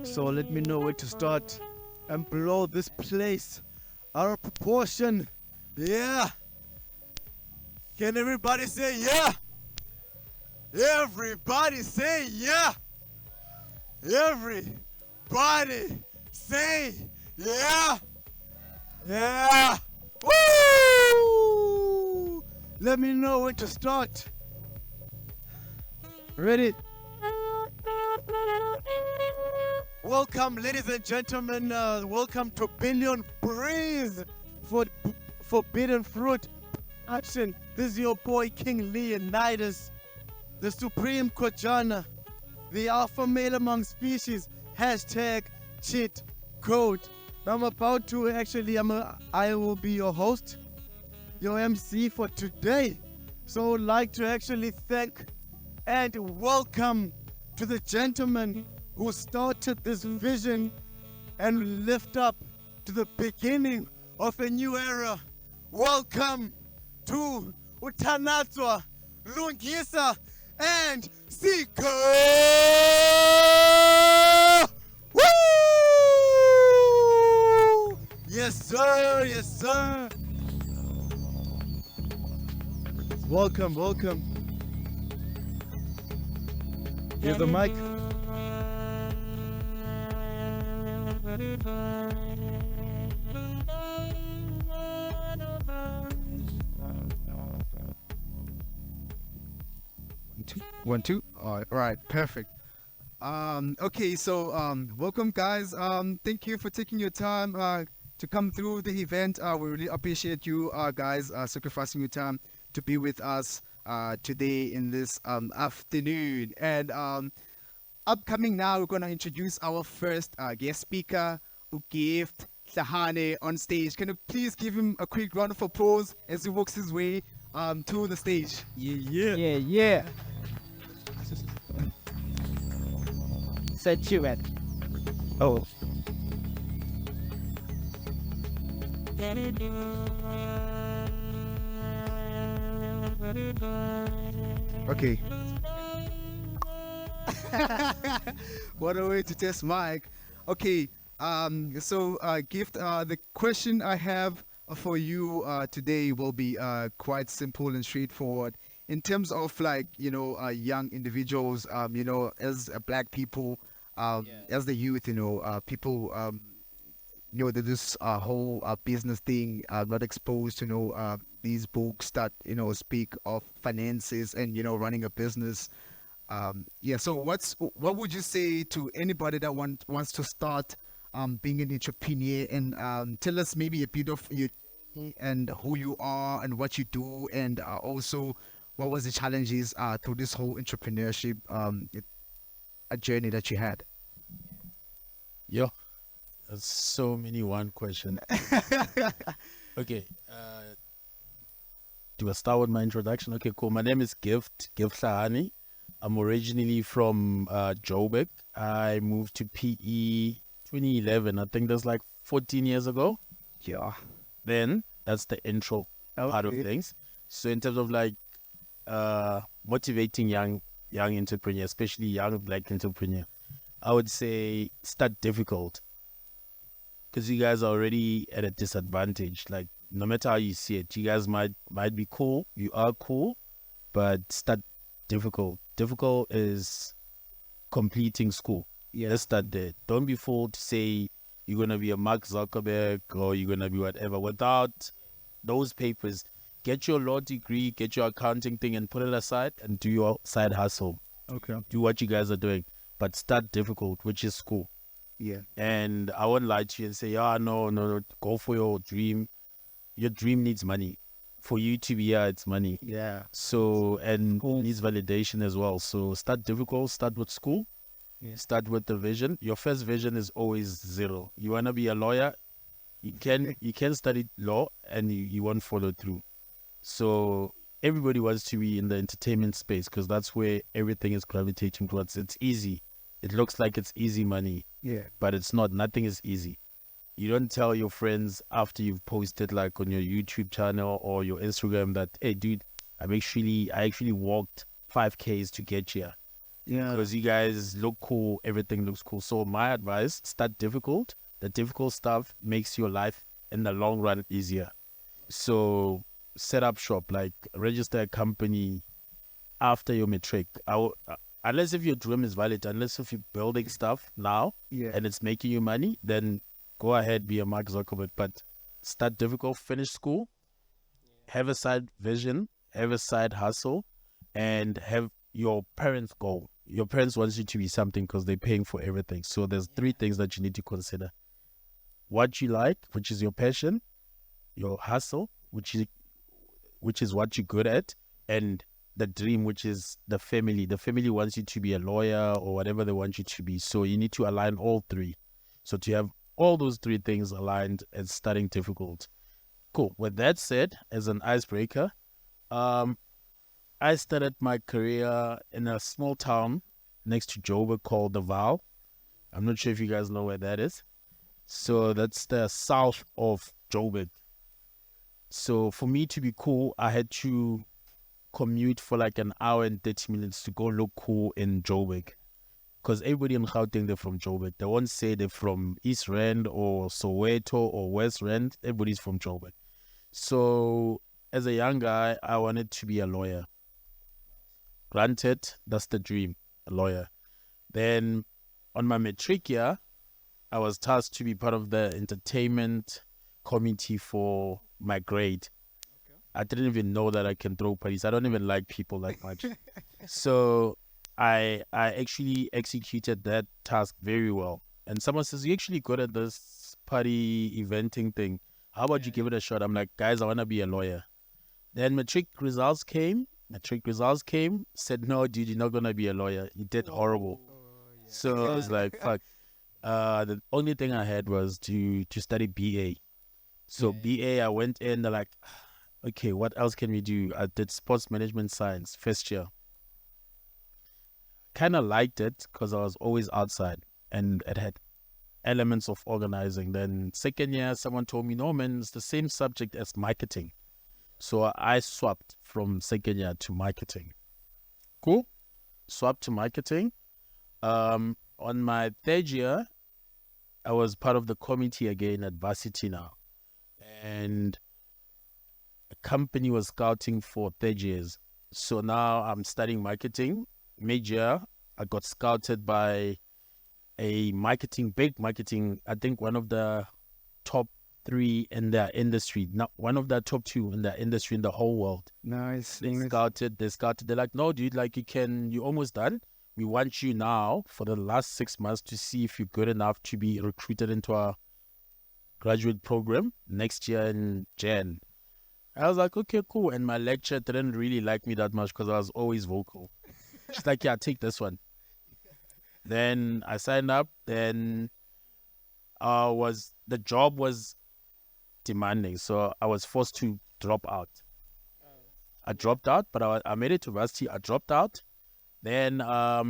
So let me know where to start and blow this place out of proportion. Yeah. Can everybody say yeah? Everybody say yeah. Everybody say yeah. Yeah. Woo! Let me know where to start. Ready? Welcome, ladies and gentlemen. Welcome to Billion Breeze for Forbidden Fruit Action. This is your boy King Leonidas, the Supreme Kojana, the alpha male among species. Hashtag cheat code. I'm about to I will be your host, your MC for today. So I'd like to actually thank and welcome to the gentleman who started this vision and lift up to the beginning of a new era. Welcome to Utanatswa, Lungisa, and Sika! Woo! Yes, sir, yes, sir. Welcome, welcome. Here's the mic. One, two. All right, perfect. Okay, so welcome guys. Thank you for taking your time to come through the event. We really appreciate you guys sacrificing your time to be with us today in this afternoon. And upcoming now, we're gonna introduce our first guest speaker, Ugift Sahane, on stage. Can you please give him a quick round of applause as he walks his way to the stage? Yeah. Set you at. Oh. Okay. What a way to test Mike. Okay. So Gift, the question I have for you today will be quite simple and straightforward. In terms of young individuals, as black people, as the youth, people, that this whole business thing, not exposed to, these books that, speak of finances and, running a business. So what would you say to anybody that wants to start being an entrepreneur, and tell us maybe a bit of you and who you are and what you do, and also what was the challenges through this whole entrepreneurship a journey that you had? Yeah, that's so many one question. Okay, do I start with my introduction? Okay, cool. My name is Gift Sahani. I'm originally from Joburg. I moved to PE 2011. I think that's like 14 years ago. Yeah. Then that's the intro part of things. So in terms of motivating young entrepreneurs, especially young black entrepreneur, I would say start difficult, because you guys are already at a disadvantage. Like, no matter how you see it, you guys might be cool. You are cool, but start difficult. Difficult is completing school. Yeah, let's start there. Don't be fooled to say you're gonna be a Mark Zuckerberg or you're gonna be whatever without those papers. Get your law degree, get your accounting thing, and put it aside and do your side hustle. Okay. Do what you guys are doing, but start difficult, which is school. Yeah. And I won't lie to you and say, no, go for your dream. Your dream needs money. For you to be here, it's money. Yeah. So, and needs validation as well. So start difficult, start with school. Start with the vision. Your first vision is always zero. You wanna be a lawyer, you can study law and you won't follow through. So everybody wants to be in the entertainment space because that's where everything is gravitating towards. It's easy. It looks like it's easy money, Yeah. but it's not. Nothing is easy. You don't tell your friends after you've posted like on your YouTube channel or your Instagram that, hey dude, I actually walked 5Ks to get here. Yeah. Because you guys look cool, everything looks cool. So my advice, start difficult. The difficult stuff makes your life in the long run easier. So set up shop, like register a company after your matric. Unless if your dream is valid, unless if you're building stuff now Yeah. and it's making you money, then go ahead, be a Mark Zuckerberg. But start difficult, finish school, have a side vision, have a side hustle, and have your parents go. Your parents want you to be something because they're paying for everything. So there's three things that you need to consider: what you like, which is your passion; your hustle, which is what you're good at; and the dream, which is the family. The family wants you to be a lawyer or whatever they want you to be. So you need to align all three. So to have all those three things aligned, it's starting difficult. Cool. With that said, as an icebreaker, I started my career in a small town next to Joburg called the Val. I'm not sure if you guys know where that is. So that's the south of Joburg. So for me to be cool, I had to commute for like an hour and 30 minutes to go look cool in Joburg. Because everybody in Gauteng, they're from Joburg. They won't say they're from East Rand or Soweto or West Rand. Everybody's from Joburg. So as a young guy, I wanted to be a lawyer. Granted, that's the dream, a lawyer. Then on my matric year, I was tasked to be part of the entertainment committee for my grade. I didn't even know that I can throw parties. I don't even like people that much. So I actually executed that task very well. And someone says, you're actually good at this party eventing thing. How about you give it a shot? I'm like, guys, I want to be a lawyer. Then matric results came. Said, no, dude, you're not going to be a lawyer. You did horrible. So I was like, fuck. The only thing I had was to study BA. So BA, I went in, they're like, okay, what else can we do? I did sports management science first year. Kind of liked it because I was always outside and it had elements of organizing. Then second year, someone told me, no, man, it's the same subject as marketing. So I swapped from second year to marketing. Cool. Swapped to marketing. On my third year, I was part of the committee again at varsity now. And a company was scouting for third years. So now I'm studying marketing. Mid-year, I got scouted by a big marketing, I think one of the top 3 in their industry, not one of the top 2 in their industry in the whole world. Nice. They scouted. They're like, no, dude, like you're almost done. We want you now for the last 6 months to see if you're good enough to be recruited into our graduate program next year in Jan. I was like, okay, cool. And my lecturer didn't really like me that much because I was always vocal. She's like, yeah, take this one. Then I signed up. Then the job was demanding, so I was forced to drop out. I dropped out, but I made it to varsity. I dropped out. Then I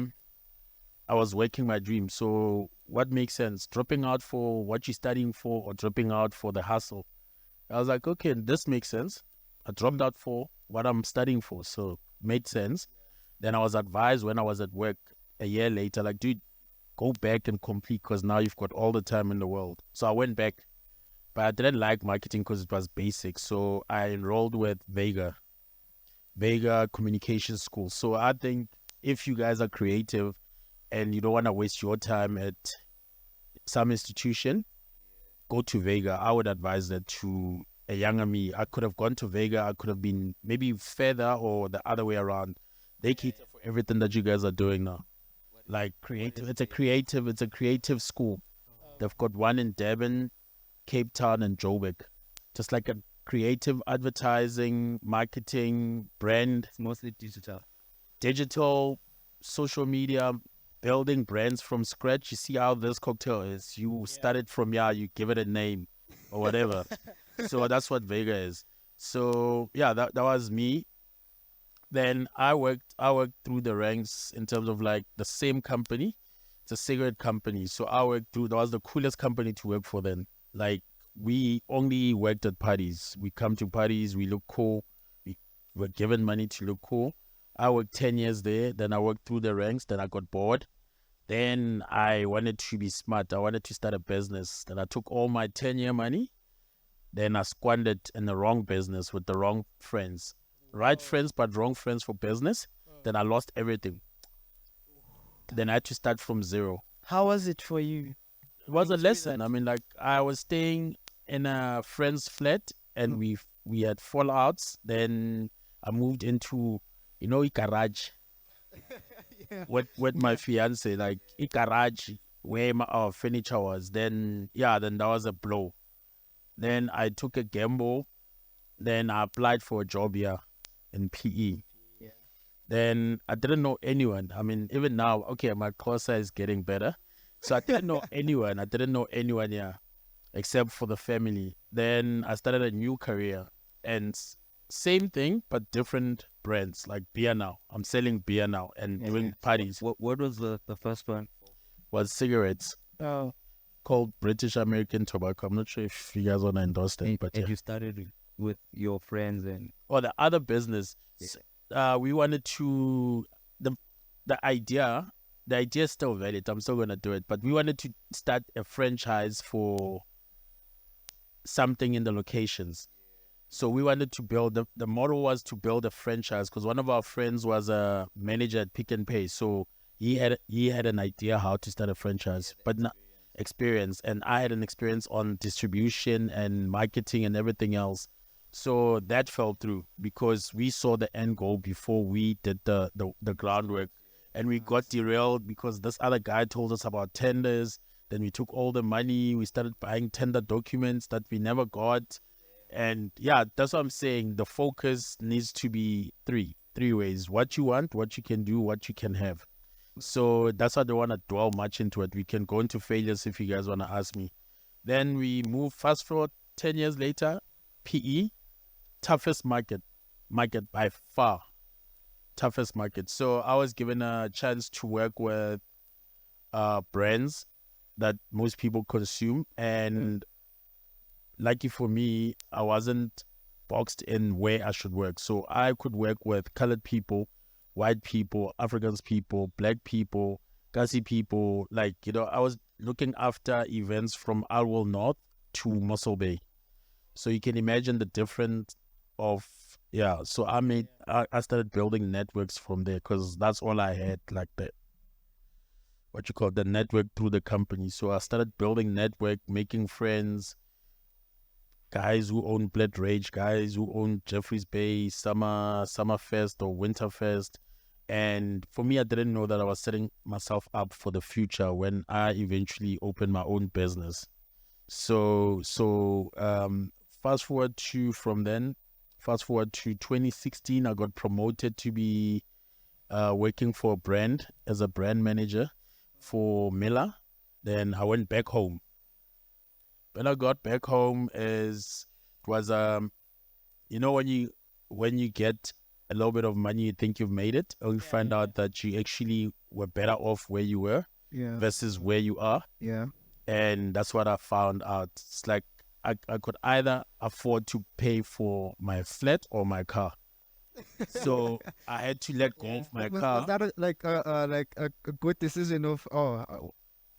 was working my dream. So what makes sense? Dropping out for what you're studying for or dropping out for the hustle? I was like, okay, this makes sense. I dropped out for what I'm studying for, so made sense. Then I was advised when I was at work a year later, like, dude, go back and complete because now you've got all the time in the world. So I went back, but I didn't like marketing because it was basic. So I enrolled with Vega Communication School. So I think if you guys are creative and you don't want to waste your time at some institution, go to Vega. I would advise that to a younger me. I could have gone to Vega. I could have been maybe further or the other way around. They cater for everything that you guys are doing now. Like creative. It's a creative school. They've got one in Durban, Cape Town, and Joburg. Just like a creative advertising, marketing, brand. It's mostly digital. Digital, social media, building brands from scratch. You see how this cocktail is. You started from you give it a name or whatever. So that's what Vega is. So yeah, that was me. Then I worked through the ranks in terms of like the same company. It's a cigarette company. So I worked through, that was the coolest company to work for then. Like we only worked at parties. We come to parties, we look cool. We were given money to look cool. I worked 10 years there. Then I worked through the ranks. Then I got bored. Then I wanted to be smart. I wanted to start a business. Then I took all my 10-year money. Then I squandered in the wrong business with the wrong friends. Right friends, but wrong friends for business. Then I lost everything. Then I had to start from zero. How was it for you? It was a lesson. I mean, like I was staying in a friend's flat and we had fallouts. Then I moved into, a garage with my fiance, like a garage where our furniture was. Then that was a blow. Then I took a gamble. Then I applied for a job here in PE. Yeah. Then I didn't know anyone. I mean, even now, okay, my Xhosa is getting better. So I didn't know anyone. I didn't know anyone here except for the family. Then I started a new career and same thing, but different brands like beer now. I'm selling beer now and doing parties. What was the first one? Was cigarettes Oh, called British American Tobacco. I'm not sure if you guys want to endorse that, but And you started with your friends and or the other business. We wanted to the idea is still valid. I'm still gonna do it, but we wanted to start a franchise for something in the locations. So we wanted to build the model was to build a franchise because one of our friends was a manager at Pick and Pay. So he had an idea how to start a franchise, but not experience, and I had an experience on distribution and marketing and everything else. So that fell through because we saw the end goal before we did the groundwork, and we got derailed because this other guy told us about tenders. Then we took all the money, we started buying tender documents that we never got. And that's what I'm saying. The focus needs to be three ways: what you want, what you can do, what you can have. So that's why I don't want to dwell much into it. We can go into failures if you guys want to ask me. Then we move fast forward 10 years later, PE, toughest market by far, toughest market. So I was given a chance to work with brands that most people consume, and lucky for me, I wasn't boxed in where I should work. So I could work with colored people, white people, Africans people, black people, Kasi people. Like, I was looking after events from Alwell North to Mossel Bay. So you can imagine the difference of, so I started building networks from there because that's all I had, like the network through the company. So I started building network, making friends, guys who own Bled Rage, guys who own Jeffreys Bay, Summerfest or Winterfest. And for me, I didn't know that I was setting myself up for the future when I eventually opened my own business. So fast forward to 2016, I got promoted to be working for a brand as a brand manager for Miller. Then I went back home. When I got back home, when you get a little bit of money, you think you've made it, or you find out that you actually were better off where you were versus where you are. Yeah. And that's what I found out. It's like I could either afford to pay for my flat or my car. So I had to let go of my car. Was that a good decision of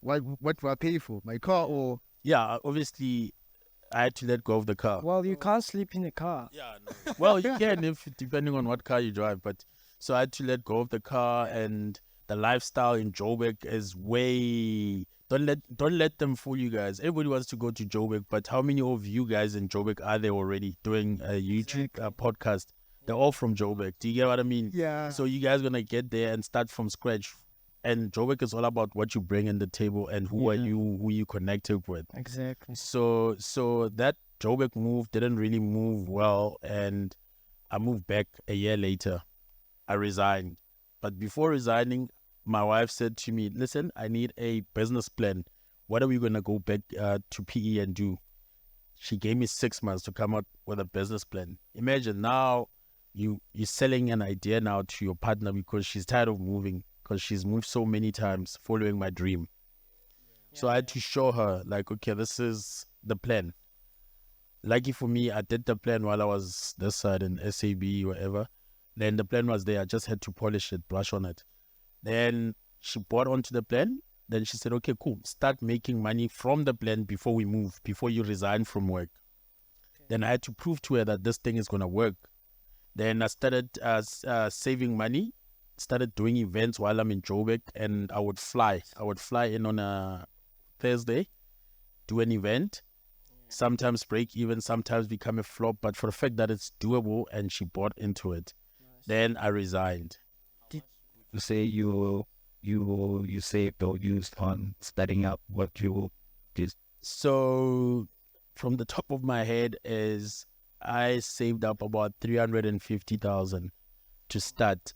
what do I pay for, my car or? Yeah, obviously I had to let go of the car. well, you can't sleep in the car. Yeah, no. Well, you can if depending on what car you drive, but so I had to let go of the car, and the lifestyle in Joburg is way. Don't let them fool you guys. Everybody wants to go to Joburg, but how many of you guys in Joburg are there already doing a YouTube podcast? They're all from Joburg. Do you get what I mean? Yeah. So you guys gonna get there and start from scratch. And Joburg is all about what you bring in the table and who are you, who you connected with. Exactly. So that Joburg move didn't really move well, and I moved back a year later. I resigned, but before resigning, my wife said to me, listen, I need a business plan. What are we going to go back to PE and do? She gave me 6 months to come up with a business plan. Imagine now you're selling an idea now to your partner because she's tired of moving, because she's moved so many times following my dream. So I had to show her, like, okay, this is the plan. Lucky for me, I did the plan while I was this side in SAB, whatever. Then the plan was there. I just had to polish it, brush on it. Then she bought onto the plan. Then she said, okay, cool. Start making money from the plan before we move, before you resign from work. Then I had to prove to her that this thing is going to work. Then I started saving money, started doing events while I'm in Joburg, and I would fly. I would fly in on a Thursday, do an event, sometimes break even, sometimes become a flop, but for the fact that it's doable and she bought into it, then I resigned. You say you saved or used on starting up what you did. So from the top of my head is I saved up about 350,000 to start.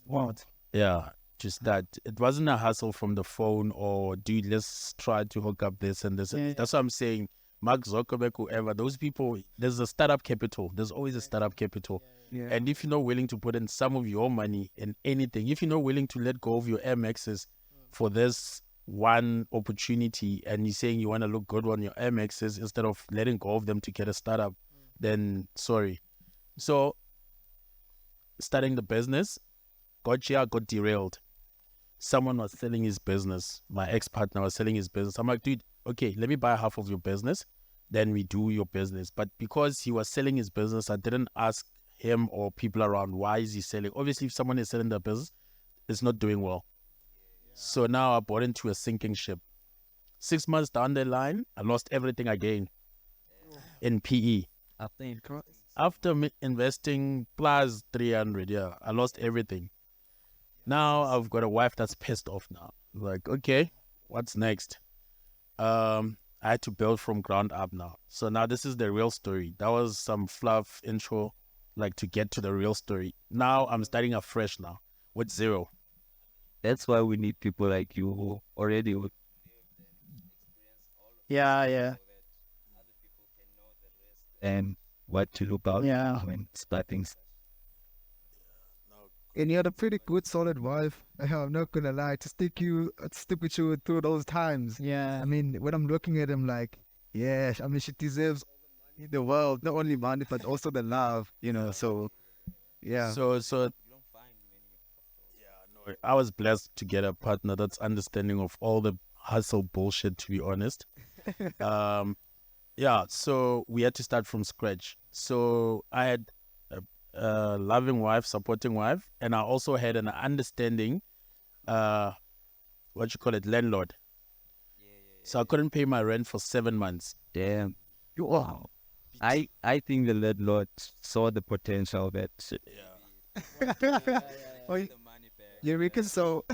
What? Yeah, to start. It wasn't a hustle from the phone or dude, let's try to hook up this and this. Yeah. That's what I'm saying. Mark Zuckerberg, whoever, those people, there's a startup capital. There's always a startup capital. Yeah. And if you're not willing to put in some of your money in anything, if you're not willing to let go of your MXs for this one opportunity and you're saying you want to look good on your MXs instead of letting go of them to get a startup, then sorry. So starting the business, got derailed. Someone was selling his business. My ex-partner was selling his business. I'm like, dude, okay, let me buy half of your business. Then we do your business. But because he was selling his business, I didn't ask him or people around, why is he selling? Obviously, if someone is selling their business, it's not doing well. So now I bought into a sinking ship. 6 months down the line, I lost everything again in PE. I think After investing plus 300, yeah, I lost everything. Now I've got a wife that's pissed off now. Like, okay, what's next? I had to build from ground up now. So now this is the real story. That was some fluff intro, like to get to the real story. Now I'm starting afresh now with zero. that's why we need people like you who already would Yeah. and what to look out Yeah. when starting. And you had a pretty good, solid wife. I'm not gonna lie, to stick with you through those times. Yeah. I mean, when I'm looking at him, like, yeah, I mean, she deserves all the money in the world, not only money, but also the love, you know. So, yeah. So yeah, no, I was blessed to get a partner that's understanding of all the hustle bullshit, to be honest. Yeah, so we had to start from scratch. So I had a loving wife, supporting wife, and I also had an understanding, what you call it, landlord. So I couldn't pay my rent for 7 months. Damn. Wow. I think the landlord saw the potential that Oh, you reckon so?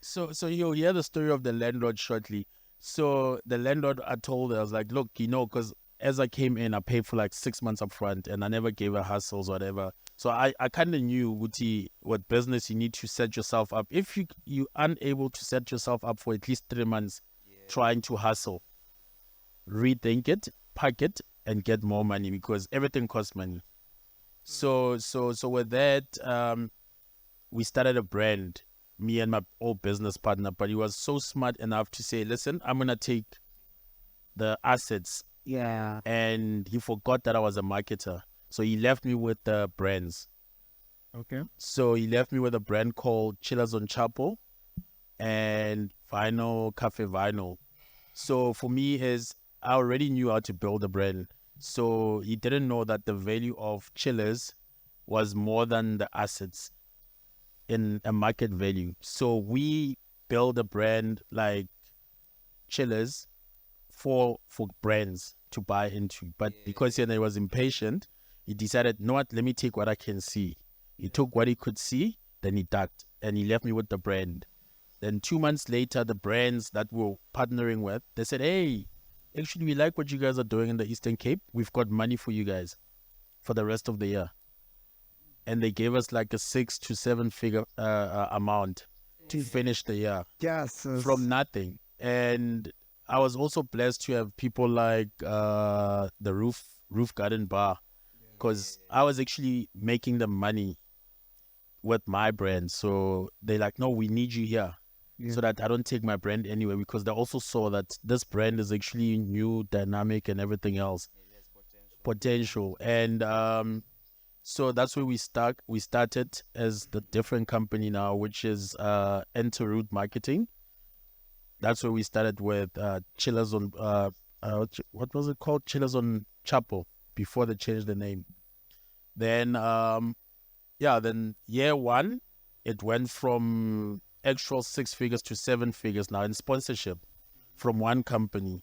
So you'll hear the story of the landlord shortly. So the landlord, I told her, I was like, look, because as I came in, I paid for like 6 months up front and I never gave her hustles, whatever. So I kind of knew what business you need to set yourself up. If you unable to set yourself up for at least 3 months trying to hustle, rethink it, pack it, and get more money because everything costs money. So with that, we started a brand, me and my old business partner, but he was so smart enough to say, listen, I'm going to take the assets. Yeah. And he forgot that I was a marketer. So he left me with the brands. Okay. So he left me with a brand called Chillers on Chapel and Vinyl Cafe Vinyl. So for me, I already knew how to build a brand. So he didn't know that the value of Chillers was more than the assets in a market value. So we build a brand like Chillers for brands to buy into. But because he was impatient, he decided, no, what, let me take what I can see. He took what he could see, then he ducked, and he left me with the brand. Then 2 months later, the brands that we're partnering with, they said, hey, actually, we like what you guys are doing in the Eastern Cape. We've got money for you guys for the rest of the year. And they gave us like a 6 to 7 figure amount to finish the year Yes. from nothing. And I was also blessed to have people like the Roof Garden Bar, because I was actually making the money with my brand. So they're like, no, we need you here so that I don't take my brand anywhere, because they also saw that this brand is actually new, dynamic, and everything else, potential. And so that's where we started as the different company now, which is Enter Route Marketing. That's where we started with Chillers on what was it called? Chillers on Chapel, before they changed the name. Then then year one, it went from actual 6 figures to 7 figures now in sponsorship from one company.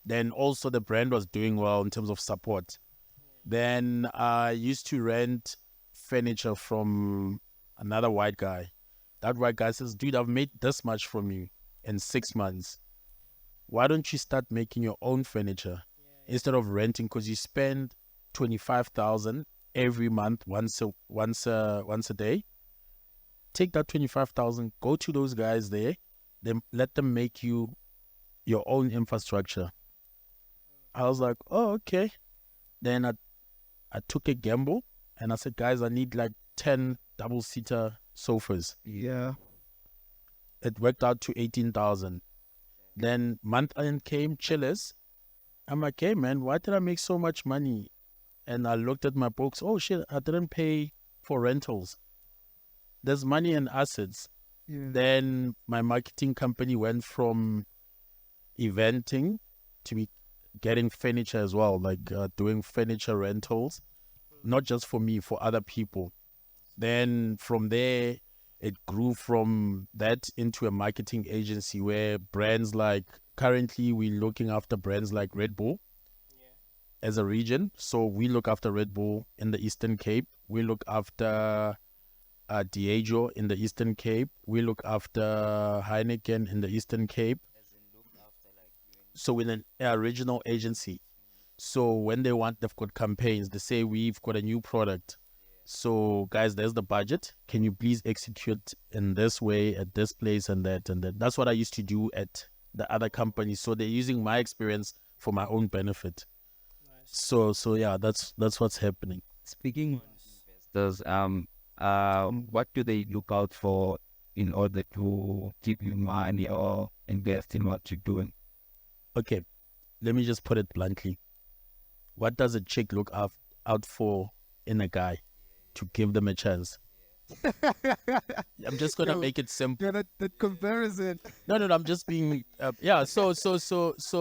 Then also the brand was doing well in terms of support. Then I used to rent furniture from another white guy. That white guy says, dude, I've made this much from you in 6 months. Why don't you start making your own furniture instead of renting? Because you spend 25,000 every month, once a day. Take that 25,000, go to those guys there, then let them make you your own infrastructure. I was like, oh, okay. Then I took a gamble and I said, guys, I need like 10 double-seater sofas. Yeah. It worked out to 18,000. Then month end came, Chillers. I'm like, hey, man, why did I make so much money? And I looked at my books. Oh, shit, I didn't pay for rentals. There's money and assets. Yeah. Then my marketing company went from eventing to be getting furniture as well, like doing furniture rentals, not just for me, for other people. Then from there, it grew from that into a marketing agency where brands like, currently we're looking after brands like Red Bull as a region. So we look after Red Bull in the Eastern Cape. We look after Diageo in the Eastern Cape. We look after Heineken in the Eastern Cape. So in a regional agency. So when they've got campaigns, they say, we've got a new product. So guys, there's the budget. Can you please execute in this way at this place and that and that? That's what I used to do at the other companies. So they're using my experience for my own benefit. So yeah, that's what's happening. Speaking of investors, what do they look out for in order to give you money or invest in what you're doing? Okay, let me just put it bluntly. What does a chick look out for in a guy to give them a chance? I'm just gonna make it simple. Yeah, that comparison. No, I'm just being So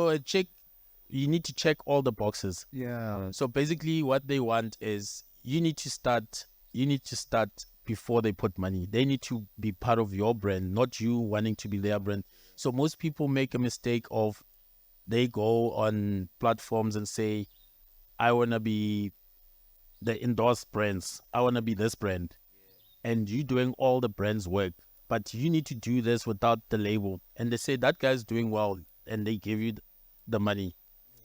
a chick, you need to check all the boxes. Yeah. So basically, what they want is you need to start before they put money. They need to be part of your brand, not you wanting to be their brand. So most people make a mistake of, they go on platforms and say, I want to be the endorsed brands. I want to be this brand. And you doing all the brand's work. But you need to do this without the label. And they say that guy's doing well and they give you the money.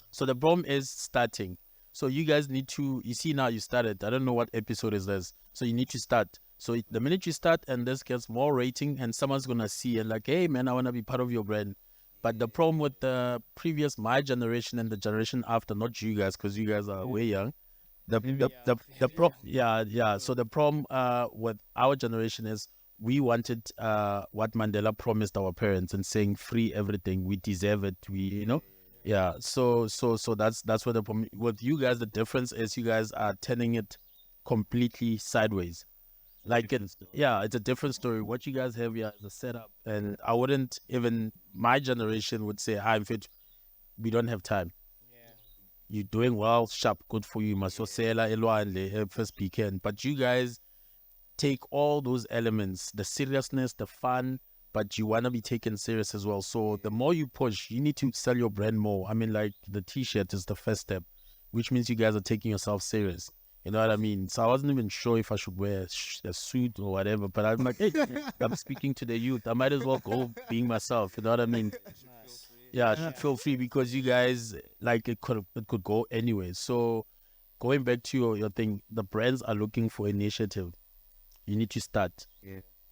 So the problem is starting. So you guys need to, you see now you started. I don't know what episode is this. So you need to start. So the minute you start and this gets more rating and someone's going to see and like, hey man, I want to be part of your brand. But the problem with the previous, my generation and the generation after, not you guys, because you guys are way young. So the problem with our generation is we wanted what Mandela promised our parents and saying free everything, we deserve it, So that's what the problem with you guys. The difference is you guys are turning it completely sideways. Like it's a different story. What you guys have here is a setup, and I wouldn't even, my generation would say, "I'm fit. We don't have time. You're doing well, sharp, good for you. Masosela, elwandle, first weekend." But you guys take all those elements, the seriousness, the fun, but you want to be taken serious as well. So the more you push, you need to sell your brand more. I mean, like the T-shirt is the first step, which means you guys are taking yourself serious. You know what I mean? So I wasn't even sure if I should wear a suit or whatever, but I'm like, hey, I'm speaking to the youth. I might as well go being myself. You know what I mean? Yeah, feel free, because you guys, like, it could go anyway. So going back to your thing, the brands are looking for initiative. You need to start.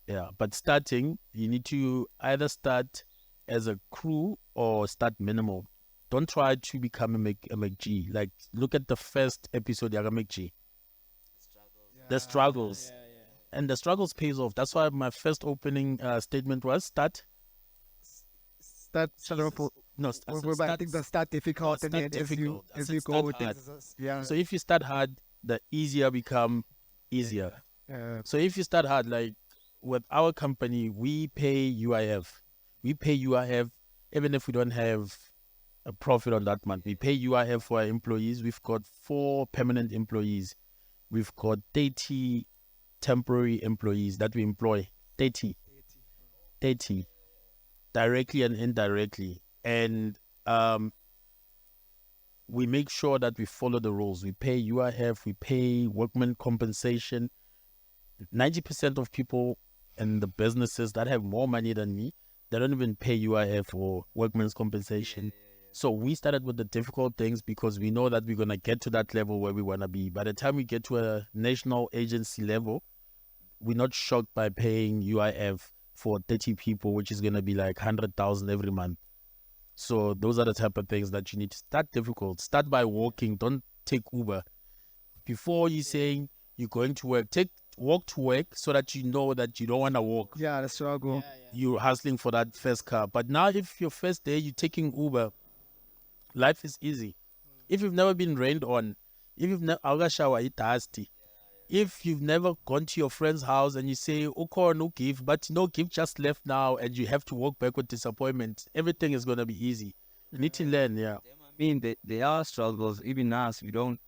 Yeah, but starting, you need to either start as a crew or start minimal. Don't try to become a McG. Like, look at the first episode, Yaga McG. The struggles. And the struggles pays off. That's why my first opening statement was start. Start off. No, We're back. I think the start difficult, and start then difficult. I as said you start go, hard. yeah. So if you start hard, the easier become easier. So if you start hard, like with our company, we pay UIF. We pay UIF even if we don't have a profit on that month. We pay UIF for our employees. We've got 4 permanent employees. We've got 30 temporary employees that we employ. 30. 30. Directly and indirectly. And we make sure that we follow the rules. We pay UIF, we pay workman compensation. 90% of people in the businesses that have more money than me, they don't even pay UIF or workman's compensation. So we started with the difficult things because we know that we're going to get to that level where we want to be. By the time we get to a national agency level, we're not shocked by paying UIF for 30 people, which is going to be like 100,000 every month. So those are the type of things that you need to start difficult. Start by walking. Don't take Uber. Before you saying you're going to work, walk to work so that you know that you don't want to walk. Yeah, the struggle. You're hustling for that first car. But now if your first day you're taking Uber, life is easy. If you've never been rained on, if you've never shower, it's dusty. If you've never gone to your friend's house and you say, okay, no gift, but no gift just left now and you have to walk back with disappointment, everything is going to be easy. You need to learn, yeah. I mean, there are struggles. Even us, we don't.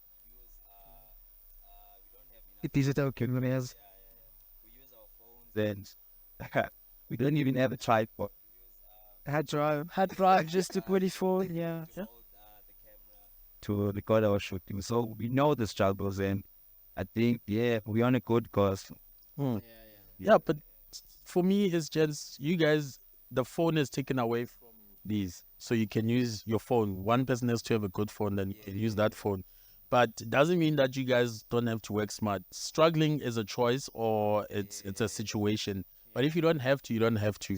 Digital cameras. Then we don't even have a tripod Hard drive. Hard drive just to put it for, yeah. to record our shooting. So we know the struggles, and I think we're on a good course. Yeah, but for me, it's just you guys, the phone is taken away from these. So you can use your phone. One person has to have a good phone, then you can use that phone. But it doesn't mean that you guys don't have to work smart. Struggling is a choice or it's a situation. But if you don't have to, you don't have to.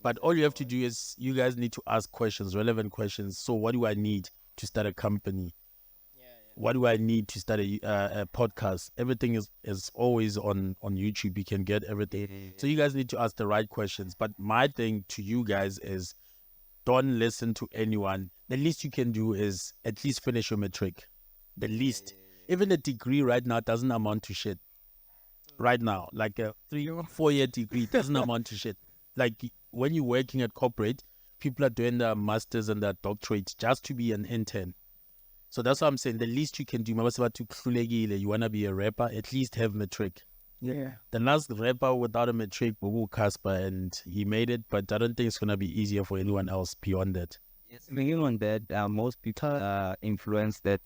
But all you have to do is you guys need to ask questions, relevant questions. So what do I need to start a company? What do I need to start a podcast? Everything is always on YouTube. You can get everything. So you guys need to ask the right questions. But my thing to you guys is don't listen to anyone. The least you can do is at least finish your matric. The least. Even a degree right now doesn't amount to shit. Right now. Like a 3 or 4 year degree doesn't amount to shit. Like when you're working at corporate, people are doing their masters and their doctorates just to be an intern. So that's what I'm saying. The least you can do, you want to be a rapper, at least have matric. Yeah. The last rapper without a matric, Bubu Casper, and he made it, but I don't think it's going to be easier for anyone else beyond that. Speaking on that, most people are influenced that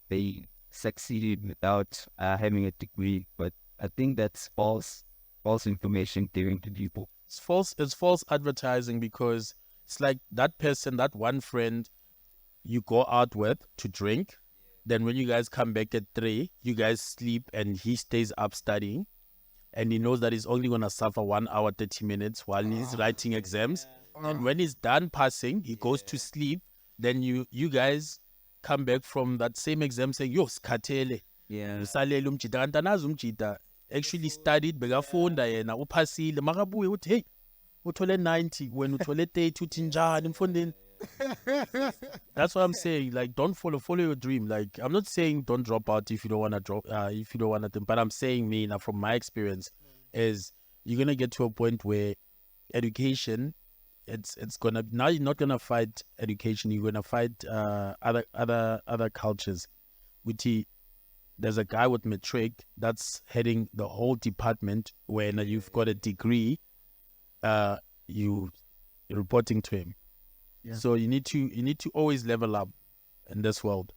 they succeeded without having a degree, but I think that's false information given to people. It's false advertising because it's like that person, that one friend you go out with to drink. Then when you guys come back at 3, you guys sleep and he stays up studying. And he knows that he's only going to suffer 1 hour, 30 minutes while he's writing exams. And when he's done passing, he goes to sleep. Then you guys come back from that same exam saying, yo, skhathele. Yeah. Usalele umjida. Kanti anazi umjida. Actually studied, bekafunda yena, uphasile. Makabuye uthi, hey, uthole 90. When uthole 30, uthi njani mfundini? That's what I'm saying. Like, don't follow your dream. Like, I'm not saying don't drop out if you don't want to drop, if you don't want to. But I'm saying, me now, from my experience, is you're gonna get to a point where education, it's gonna now you're not gonna fight education. You're gonna fight other cultures. There's a guy with matric that's heading the whole department. When you've got a degree, you're reporting to him. Yeah. So you need to always level up in this world.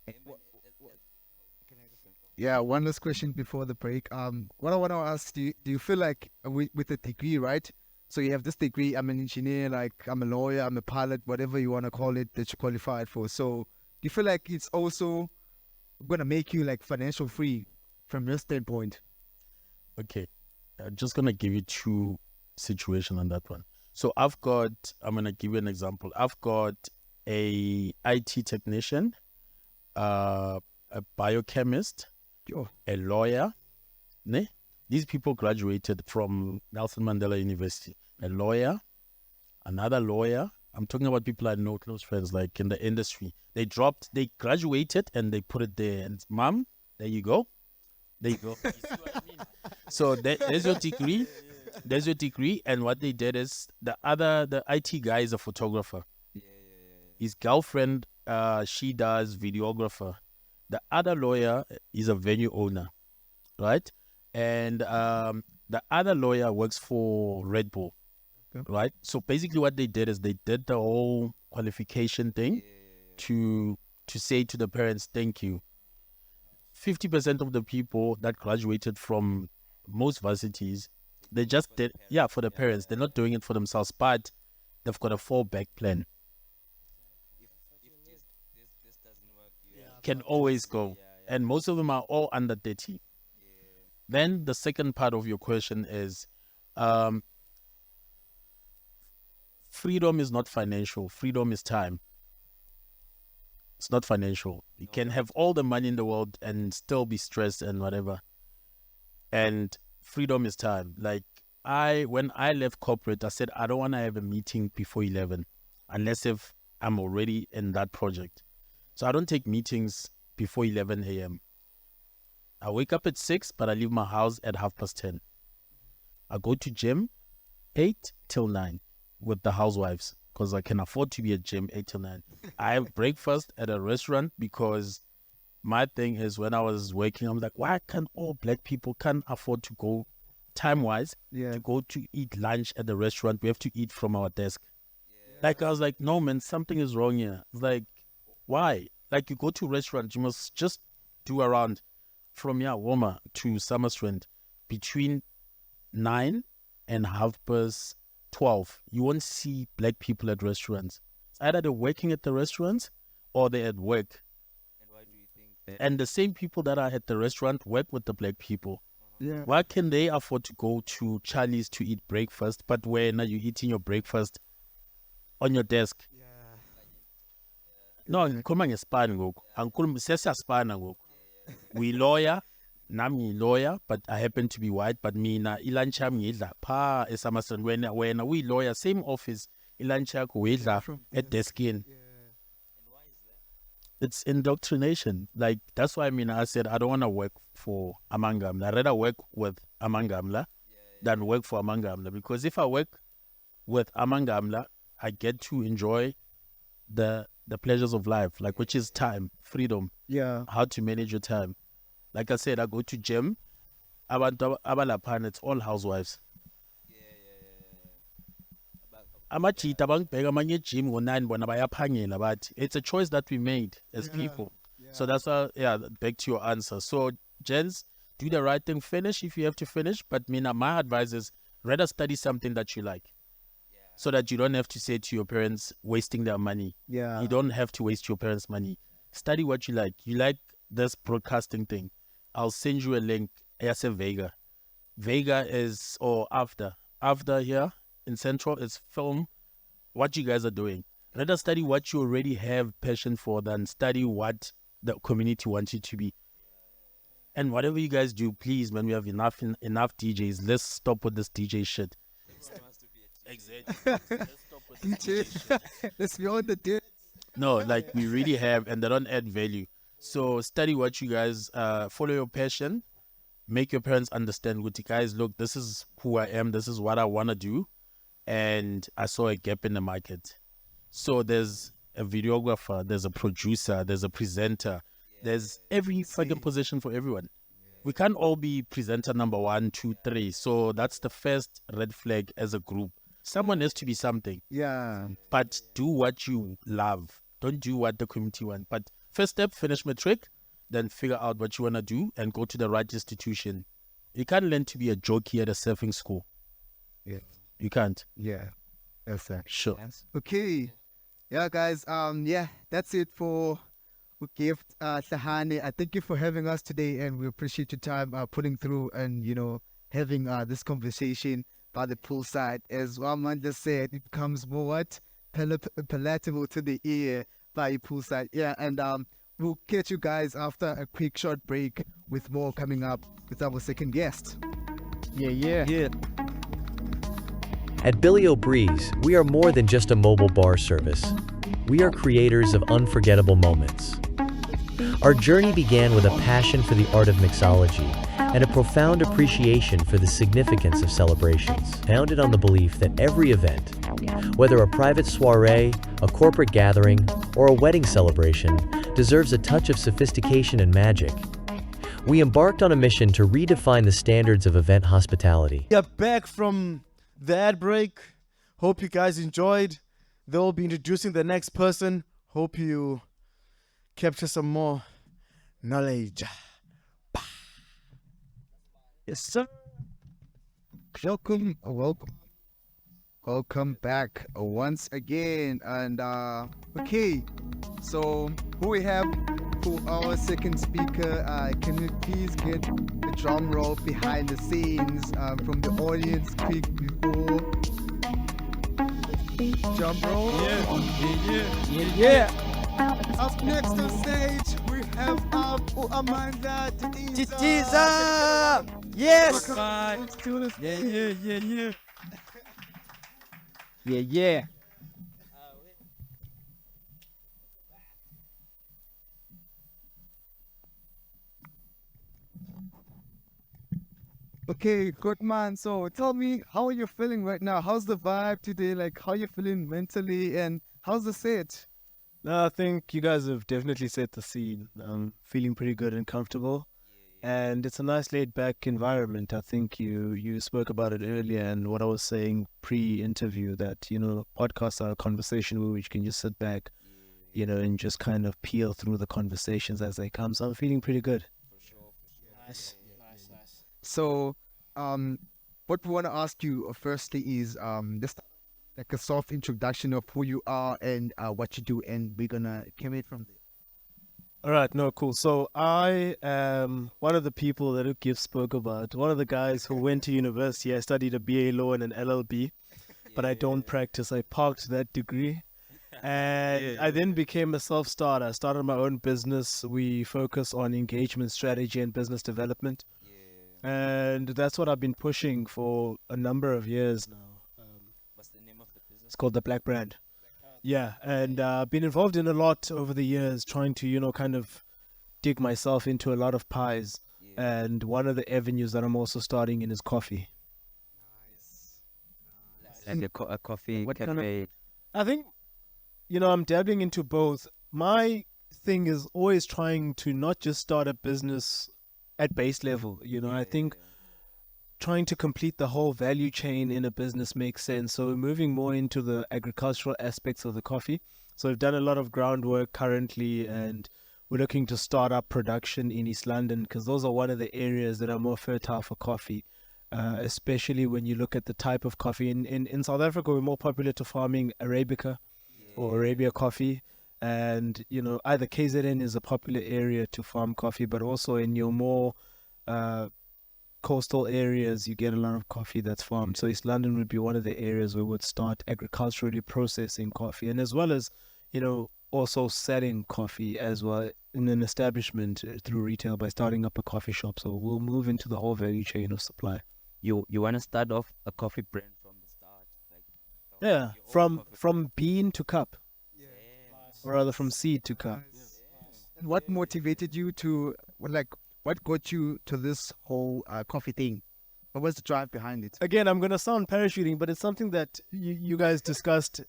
Yeah, one last question before the break. What I want to ask, do you feel like with a degree, right? So you have this degree, I'm an engineer, like I'm a lawyer, I'm a pilot, whatever you want to call it that you qualified for. So do you feel like it's also going to make you like financial free from your standpoint? Okay. I'm just going to give you two situation on that one. So I'm gonna give you an example. I've got a IT technician, a biochemist, Sure. a lawyer. Ne? These people graduated from Nelson Mandela University. A lawyer, another lawyer. I'm talking about people I know, close friends, like in the industry. They graduated and they put it there. And mom, there you go. There you go. You see what I mean? So there's your degree. There's your degree. And what they did is the IT guy is a photographer. His girlfriend, she does videographer. The other lawyer is a venue owner, right? And the other lawyer works for Red Bull, right? So basically what they did is they did the whole qualification thing to say to the parents, thank you. 50% of the people that graduated from most varsities, they just did, for the parents. They're not doing it for themselves, but they've got a fallback plan. Can always go. And most of them are all under 30. Then the second part of your question is freedom is not financial. Freedom is time. It's not financial. You can have all the money in the world and still be stressed and whatever. And freedom is time. Like when I left corporate, I said, I don't want to have a meeting before 11 unless if I'm already in that project. So I don't take meetings before 11 a.m. I wake up at 6, but I leave my house at 10:30. I go to gym 8 till 9 with the housewives because I can afford to be at gym 8 till 9. I have breakfast at a restaurant because my thing is when I was working, I'm like, why can't all black people can't afford to go time-wise to go to eat lunch at the restaurant? We have to eat from our desk. Like, I was like, no, man, something is wrong here. It's like, why? Like, you go to a restaurant, you must just do around from Woma to Summerstrand between 9 and 12:30. You won't see black people at restaurants. It's either they're working at the restaurants or they're at work. And why do you think that? And the same people that are at the restaurant work with the black people. Yeah. Why can they afford to go to Charlie's to eat breakfast, but when are you eating your breakfast on your desk? No, ngikhuluma ngesipani ngoku. Angikhulumi sesiyasipana ngoku. We lawyer, nami lawyer, but I happen to be white, but mina ilunch yami ngidla pha eSummerson. Wena we lawyer, same office, ilunch yakho uyidla at deskini. It's indoctrination. Like, that's why I said I don't want to work for Amangamla. I'd rather work with Amangamla than work for Amangamla. Because if I work with Amangamla, I get to enjoy the pleasures of life, like which is time, freedom, how to manage your time. Like I said, I go to gym. It's all housewives. Amachita bangibheka amanye gym ngo-9 bona bayaphangela, but it's a choice that we made as people. So that's why, back to your answer. So gents, do the right thing, finish if you have to finish, but my advice is rather study something that you like, so that you don't have to say to your parents wasting their money. You don't have to waste your parents' money. Study what you like. You like this broadcasting thing, I'll send you a link. I say Vega is, or after here in Central is film what you guys are doing. Rather study what you already have passion for than study what the community wants you to be. And whatever you guys do, please, man, we have enough DJs. Let's stop with this DJ shit. Exactly. Let's stop with this DJ shit. Let's be on the dip. No, like we really have, and they don't add value. So study what you guys, follow your passion, make your parents understand, with you guys, look, this is who I am, this is what I want to do, and I saw a gap in the market. So there's a videographer, there's a producer, there's a presenter, there's every fucking position for everyone. We can't all be presenter number 1, 2, 3. So that's the first red flag as a group. Someone has to be something. But do what you love. Don't do what the community wants. But first step, finish matric, then figure out what you want to do and go to the right institution. You can't learn to be a jockey at a surfing school. You can't. That's that. Sure. Okay. Guys. That's it for Gift Sahane. I thank you for having us today, and we appreciate your time putting through and having this conversation. by the poolside. As Waman just said, it becomes more what? Palatable to the ear by poolside. Yeah, and we'll catch you guys after a quick short break with more coming up with our second guest. Yeah. At Billy O'Breeze, we are more than just a mobile bar service. We are creators of unforgettable moments. Our journey began with a passion for the art of mixology and a profound appreciation for the significance of celebrations, founded on the belief that every event, whether a private soiree, a corporate gathering, or a wedding celebration, deserves a touch of sophistication and magic. We embarked on a mission to redefine the standards of event hospitality. We are back from the ad break. Hope you guys enjoyed. They'll be introducing the next person. Hope you capture some more knowledge. Yes, sir. Welcome back once again. And okay, so who we have for our second speaker? Can we please get a drum roll behind the scenes from the audience quick before drum roll? Yeah. Up next on stage we have Amanda Titiza. Yes. Let's do this. Yeah. Okay, good man. So tell me, how are you feeling right now? How's the vibe today? Like, how you feeling mentally, and how's the set? No, I think you guys have definitely set the scene. I'm feeling pretty good and comfortable. And it's a nice laid back environment. I think you spoke about it earlier, and what I was saying pre-interview, that, podcasts are a conversation where we can just sit back, and just kind of peel through the conversations as they come. So I'm feeling pretty good. Nice. So, what we want to ask you firstly is just like a soft introduction of who you are and what you do, and we're gonna come it from there. All right, no, cool. So I am one of the people that Ukif spoke about, one of the guys who went to university. I studied a BA law and an LLB, but I don't practice. I parked that degree. And I then became a self-starter. I started my own business. We focus on engagement strategy and business development. And that's what I've been pushing for a number of years now. What's the name of the business? It's called The Black Brand. Yeah, and I've been involved in a lot over the years, trying to, kind of dig myself into a lot of pies. And one of the avenues that I'm also starting in is coffee. Like a coffee cafe. I think, I'm dabbling into both. My thing is always trying to not just start a business at base level. I think trying to complete the whole value chain in a business makes sense. So we're moving more into the agricultural aspects of the coffee. So we've done a lot of groundwork currently, and we're looking to start up production in East London, because those are one of the areas that are more fertile for coffee, especially when you look at the type of coffee. In South Africa, we're more popular to farming Arabica or Arabia coffee. And, either KZN is a popular area to farm coffee, but also in your more coastal areas, you get a lot of coffee that's farmed. So East London would be one of the areas where we would start agriculturally processing coffee, and as well as, also selling coffee as well in an establishment through retail by starting up a coffee shop. So we'll move into the whole value chain of supply. You want to start off a coffee brand from the start, like Yeah, from bean to cup. Or rather from seed to cup. And what motivated you to, what got you to this whole coffee thing? What was the drive behind it? Again, I'm going to sound parachuting, but it's something that you guys discussed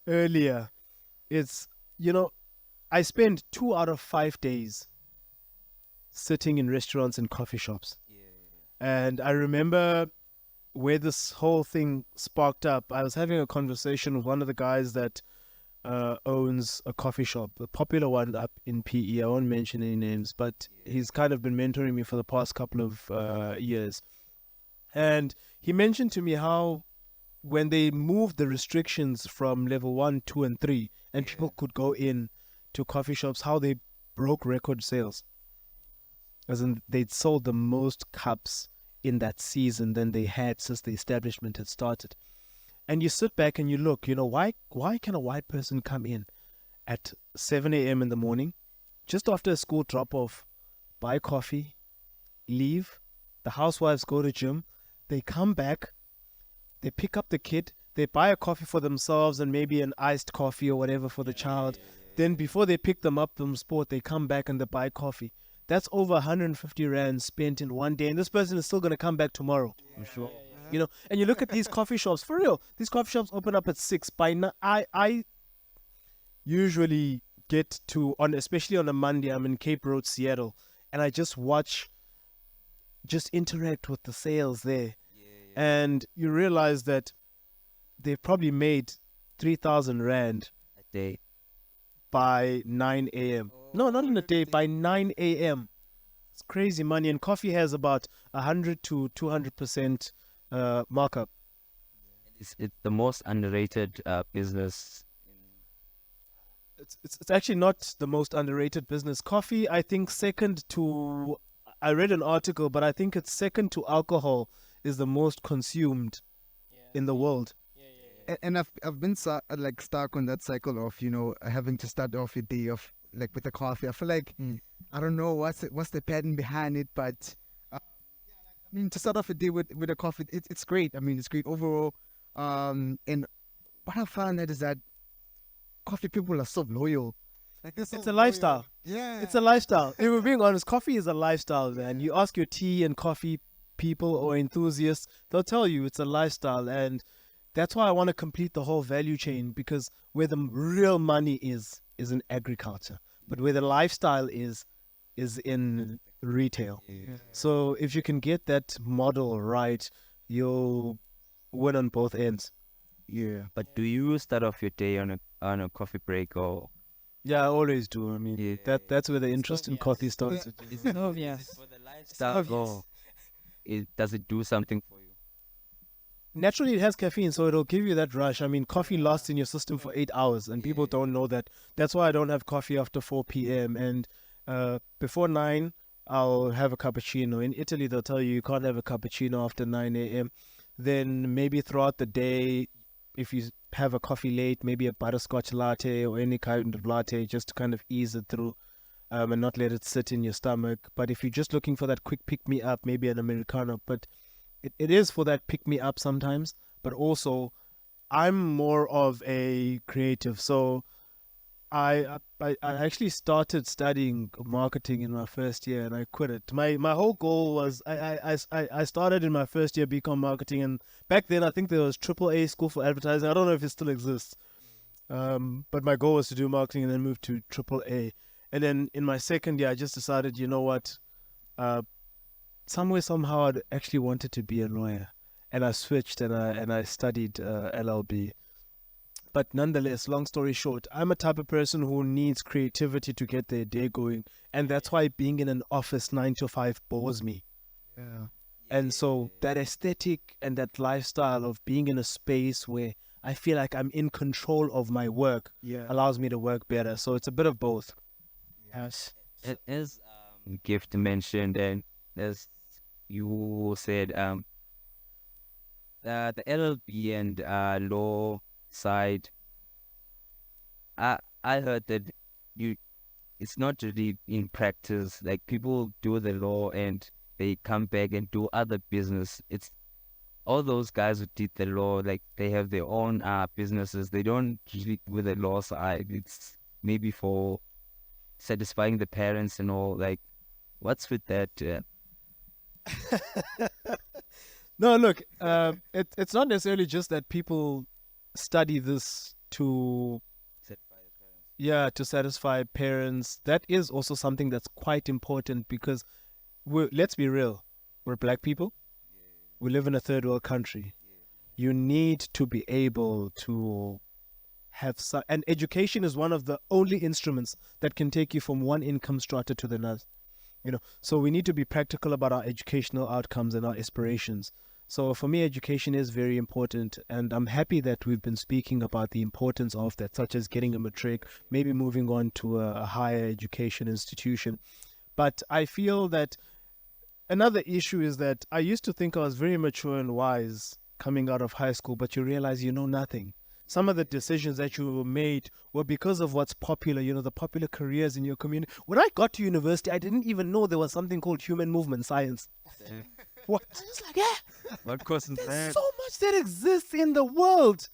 earlier. It's, I spend 2 out of 5 days sitting in restaurants and coffee shops. And I remember where this whole thing sparked up. I was having a conversation with one of the guys that owns a coffee shop, a popular one up in PE. I won't mention any names, but he's kind of been mentoring me for the past couple of years. And he mentioned to me how when they moved the restrictions from level 1, 2, and 3, and people could go in to coffee shops, how they broke record sales. As in, they'd sold the most cups in that season than they had since the establishment had started. And you sit back and you look, why can a white person come in at 7 a.m. in the morning, just after a school drop off, buy coffee, leave, the housewives go to gym, they come back, they pick up the kid, they buy a coffee for themselves and maybe an iced coffee or whatever for the child. Then before they pick them up from sport, they come back and they buy coffee. That's over 150 rand spent in one day, and this person is still going to come back tomorrow. I'm sure. And you look at these coffee shops, for real, these coffee shops open up at 6. I usually get to, especially on a Monday, I'm in Cape Road, Seattle, and I just interact with the sales there. And you realize that they've probably made 3,000 rand a day by 9 a.m. No, not in a day, by 9 a.m. It's crazy money. And coffee has about 100 to 200% markup. it's the most underrated business. It's actually not the most underrated business. Coffee, I think, second to, I read an article, but I think it's second to alcohol is the most consumed in the world. And I've been stuck on that cycle of having to start off your day off like with a coffee. I feel like I don't know what's the pattern behind it, but I mean, to start off a day with a coffee, it's great. I mean, it's great overall. And what I found that is that coffee people are so loyal. Like It's a lifestyle. Yeah, It's a lifestyle. If we're being honest, coffee is a lifestyle, man. You ask your tea and coffee people or enthusiasts, they'll tell you it's a lifestyle. And that's why I want to complete the whole value chain, because where the real money is in agriculture, but where the lifestyle is in retail. So if you can get that model right, you'll win on both ends. yeah. But do you start off your day on a coffee break or? Yeah, I always do. I mean, Yeah. that's where the interest in coffee starts. Is it Obvious. for the lifestyle or does it do something for you? Naturally, it has caffeine, so it'll give you that rush. I mean, coffee lasts in your system for 8 hours, and people don't know that. That's why I don't have coffee after 4 p.m. And before 9, I'll have a cappuccino. In Italy, they'll tell you can't have a cappuccino after 9 a.m. Then maybe throughout the day, if you have a coffee late, maybe a butterscotch latte or any kind of latte, just to kind of ease it through and not let it sit in your stomach. But if you're just looking for that quick pick-me-up, maybe an Americano. But it is for that pick-me-up sometimes. But also, I'm more of a creative. So I actually started studying marketing in my first year, and I quit it. My whole goal was I started in my first year BCom marketing, and back then I think there was AAA School for Advertising. I don't know if it still exists, but my goal was to do marketing and then move to AAA. And then in my second year, I just decided, you know what, somehow I actually wanted to be a lawyer, and I switched and I studied LLB. But nonetheless, long story short, I'm a type of person who needs creativity to get their day going. And that's why being in an office 9 to 5 bores me. Yeah. And so that aesthetic and that lifestyle of being in a space where I feel like I'm in control of my work allows me to work better. So it's a bit of both. Yes. As Gift mentioned, and as you said, the LLB and law side, I heard that it's not really in practice. Like, people do the law and they come back and do other business. It's all those guys who did the law, like, they have their own businesses. They don't usually do the law side. It's maybe for satisfying the parents and all. Like, what's with that? No, look, it's not necessarily just that people study this to satisfy parents. That is also something that's quite important, because let's be real, we're black people. We live in a third world country. You need to be able to have and education is one of the only instruments that can take you from one income strata to the next. So we need to be practical about our educational outcomes and our aspirations. So for me, education is very important, and I'm happy that we've been speaking about the importance of that, such as getting a matric, maybe moving on to a higher education institution. But I feel that another issue is that I used to think I was very mature and wise coming out of high school, but you realize you know nothing. Some of the decisions that you made were because of what's popular, the popular careers in your community. When I got to university, I didn't even know there was something called human movement science. What? I was like, yeah, What course is there's that? so much that exists in the world.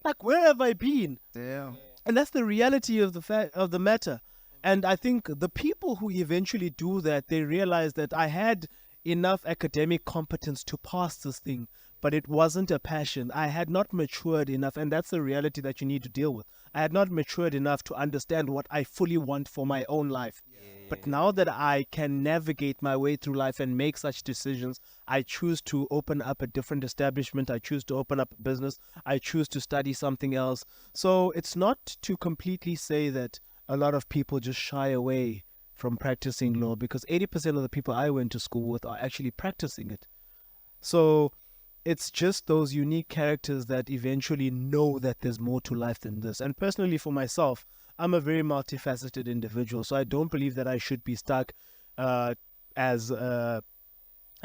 Like, where have I been? Damn. And that's the reality of the matter. And I think the people who eventually do that, they realize that I had enough academic competence to pass this thing, but it wasn't a passion. I had not matured enough, and that's the reality that you need to deal with. I had not matured enough to understand what I fully want for my own life. But now that I can navigate my way through life and make such decisions, I choose to open up a different establishment. I choose to open up a business. I choose to study something else. So it's not to completely say that a lot of people just shy away from practicing law, because 80% of the people I went to school with are actually practicing it. So it's just those unique characters that eventually know that there's more to life than this. And personally, for myself, I'm a very multifaceted individual, so I don't believe that I should be stuck as a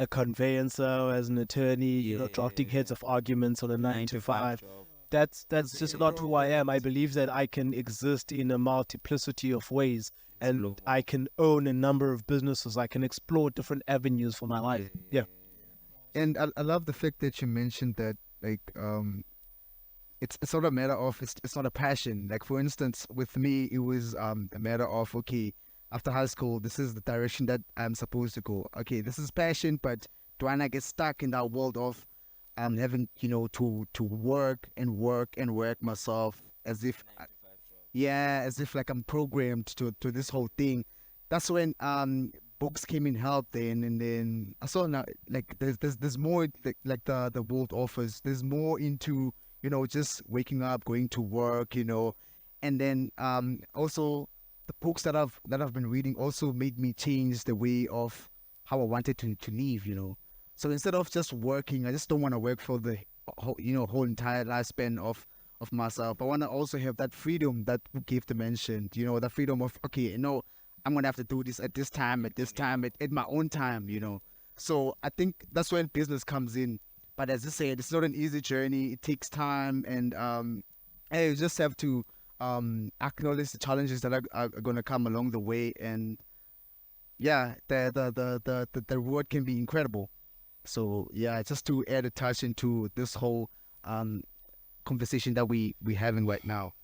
conveyancer or as an attorney, drafting heads of arguments on a 9 to 5. That's just not who I am. I believe that I can exist in a multiplicity of ways, and I can own a number of businesses. I can explore different avenues for my life. Yeah. And I love the fact that you mentioned that, like, it's not a matter of, it's not a passion. Like, for instance, with me, it was a matter of, okay, after high school, this is the direction that I'm supposed to go. Okay, this is passion, but do I not get stuck in that world of having, to work and work and work myself as if, as if like I'm programmed to this whole thing. That's when books came in help then, and then I saw now, like, there's more, like the world offers. There's more into, just waking up, going to work, and then also the books that I've been reading also made me change the way of how I wanted to live. So instead of just working, I just don't want to work for the whole entire lifespan of myself. I want to also have that freedom that Gift mentioned, the freedom of, okay, I'm going to have to do this at this time, at my own time. So I think that's when business comes in. But as I said, it's not an easy journey. It takes time, and you just have to acknowledge the challenges that are going to come along the way. And yeah, the reward can be incredible. So yeah, just to add a touch into this whole conversation that we're having right now.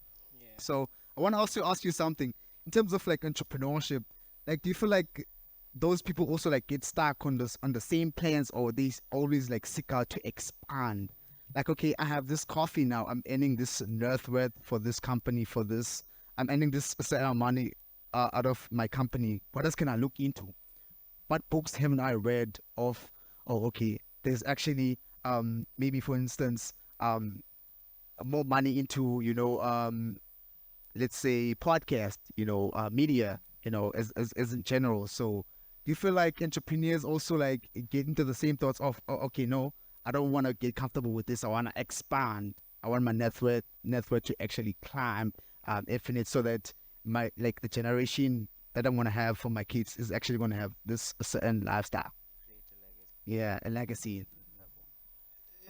So I want to also ask you something in terms of like entrepreneurship. Like, do you feel like those people also like get stuck on the same plans, or they always like seek out to expand? Like, okay, I have this coffee now. I'm earning this net worth for this company. For this, I'm earning this certain amount of money out of my company. What else can I look into? What books haven't I read of? Oh, okay, there's actually maybe, for instance, more money into let's say podcast, media, as in general. So do you feel like entrepreneurs also like get into the same thoughts of, oh, okay, no, I don't want to get comfortable with this. I want to expand. I want my net worth to actually climb infinite, so that the generation that I'm going to have for my kids is actually going to have this certain lifestyle. Yeah, a legacy.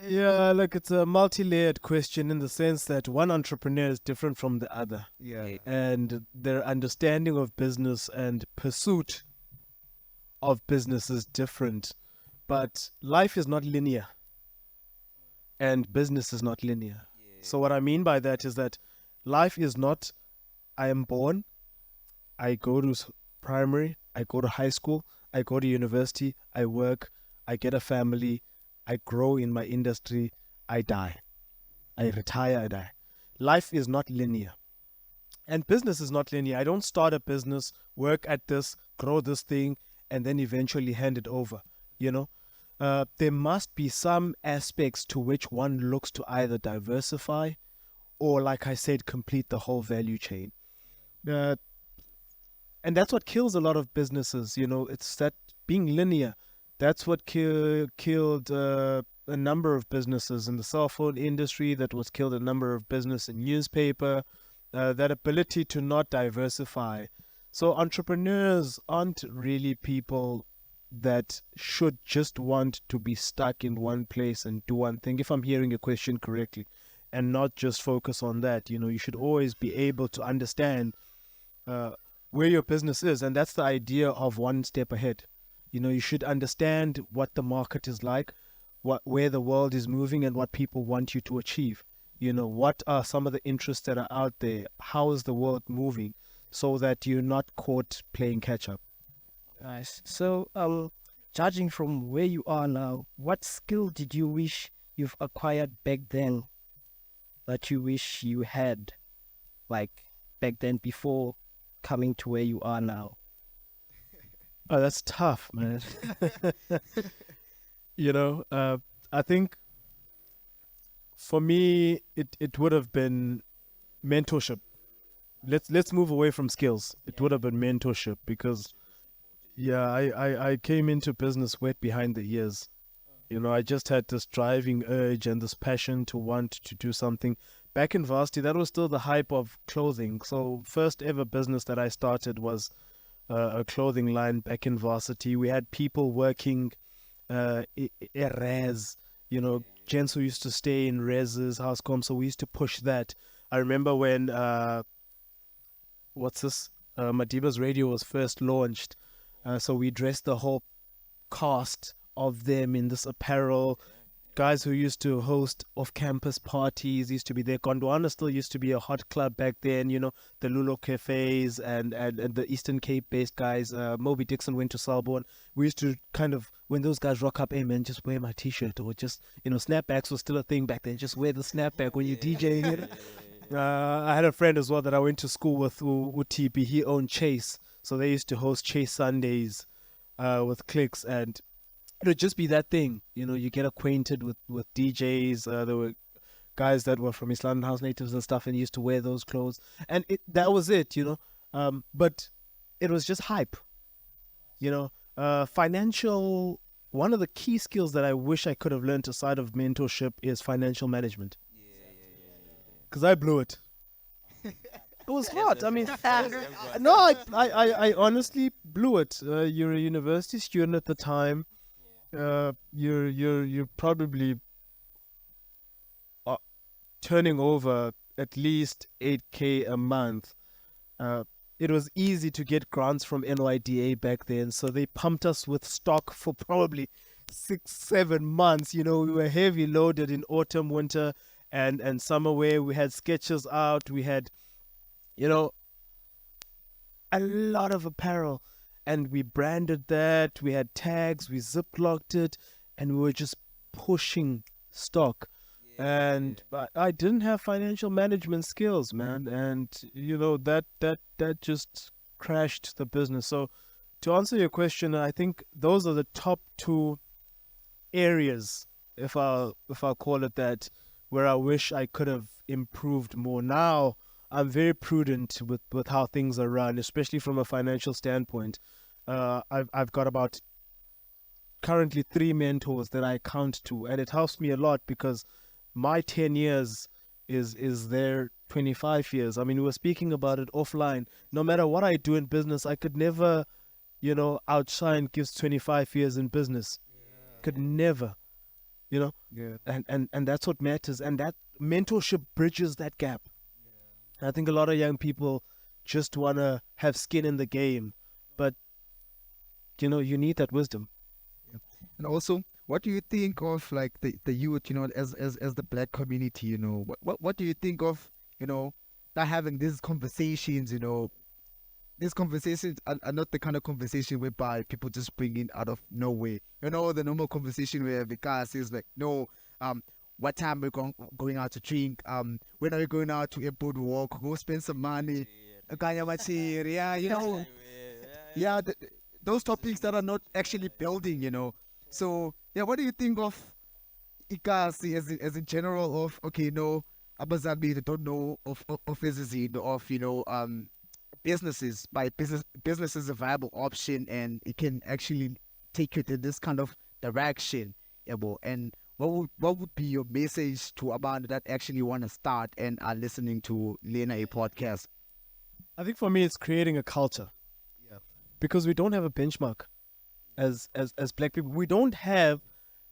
Yeah, like, it's a multi-layered question in the sense that one entrepreneur is different from the other. Yeah. And their understanding of business and pursuit of business is different. But life is not linear, and business is not linear. So what I mean by that is that life is not, I am born, I go to primary, I go to high school, I go to university, I work, I get a family, I grow in my industry, I die. I retire, I die. Life is not linear. And business is not linear. I don't start a business, work at this, grow this thing, and then eventually hand it over. There must be some aspects to which one looks to either diversify or, like I said, complete the whole value chain. And that's what kills a lot of businesses. It's that being linear. That's what killed a number of businesses in the cell phone industry. That was killed a number of business in newspaper. That ability to not diversify. So entrepreneurs aren't really people that should just want to be stuck in one place and do one thing, if I'm hearing your question correctly, and not just focus on that. You should always be able to understand where your business is, and that's the idea of one step ahead. You should understand what the market is like, where the world is moving, and what people want you to achieve. What are some of the interests that are out there? How is the world moving? So that you're not caught playing catch up. Nice. So, judging from where you are now, what skill did you wish you've acquired back then that you wish you had, like back then before coming to where you are now? Oh, that's tough, man. I think for me, it would have been mentorship. Let's move away from skills. It would have been mentorship because, yeah, I came into business wet behind the ears. I just had this driving urge and this passion to want to do something. Back in varsity, that was still the hype of clothing. So first ever business that I started was a clothing line back in varsity. We had people working res, gents who used to stay in reses, housecom. So we used to push that. I remember when Madiba's radio was first launched. So we dressed the whole cast of them in this apparel. Guys who used to host off-campus parties used to be there. Gondwana still used to be a hot club back then, the Lulo cafes and the Eastern Cape-based guys. Moby Dixon went to Selborne. We used to kind of, when those guys rock up, hey man, just wear my t-shirt, or just, snapbacks was still a thing back then. Just wear the snapback when you're DJing. I had a friend as well that I went to school with, UTP. He owned Chase. So they used to host Chase Sundays with Clicks, and it would just be that thing. You get acquainted with DJs. There were guys that were from East London House natives and stuff, and used to wear those clothes. And that was it, But it was just hype. Financial, one of the key skills that I wish I could have learned aside of mentorship is financial management. Because I blew it. It was hard. I mean, no, I honestly blew it. You're a university student at the time. You're probably turning over at least 8K a month. It was easy to get grants from NYDA back then, so they pumped us with stock for probably 6-7 months. We were heavy loaded in autumn, winter, and summer wear. We had sketches out. We had, a lot of apparel, and we branded that. We had tags. We ziplocked it, and we were just pushing stock. But I didn't have financial management skills, man, and that just crashed the business. So to answer your question, I think those are the top two areas, if I'll call it that, where I wish I could have improved more. Now I'm very prudent with how things are run, especially from a financial standpoint. I've got about currently 3 mentors that I count to, and it helps me a lot because my 10 years is their 25 years. I mean, we were speaking about it offline. No matter what I do in business, I could never, outshine Gift's 25 years in business. Could never, Yeah. and that's what matters. And that mentorship bridges that gap. I think a lot of young people just want to have skin in the game, but, you need that wisdom. And also, what do you think of like the youth, as the black community, what do you think of, not having these conversations, these conversations are not the kind of conversation whereby people just bring in out of nowhere. The normal conversation where the guy says like, no, what time we're going out to drink, when are we going out to a boardwalk, go spend some money, yeah, those topics that are not actually building, So yeah, what do you think of Ikasi as in general of, okay, no, abazali, they don't know of businesses, by business is a viable option and it can actually take you to this kind of direction. And what would be your message to abantu that actually want to start and are listening to Lena a podcast? I think for me, it's creating a culture. Yeah. Because we don't have a benchmark. as black people, we don't have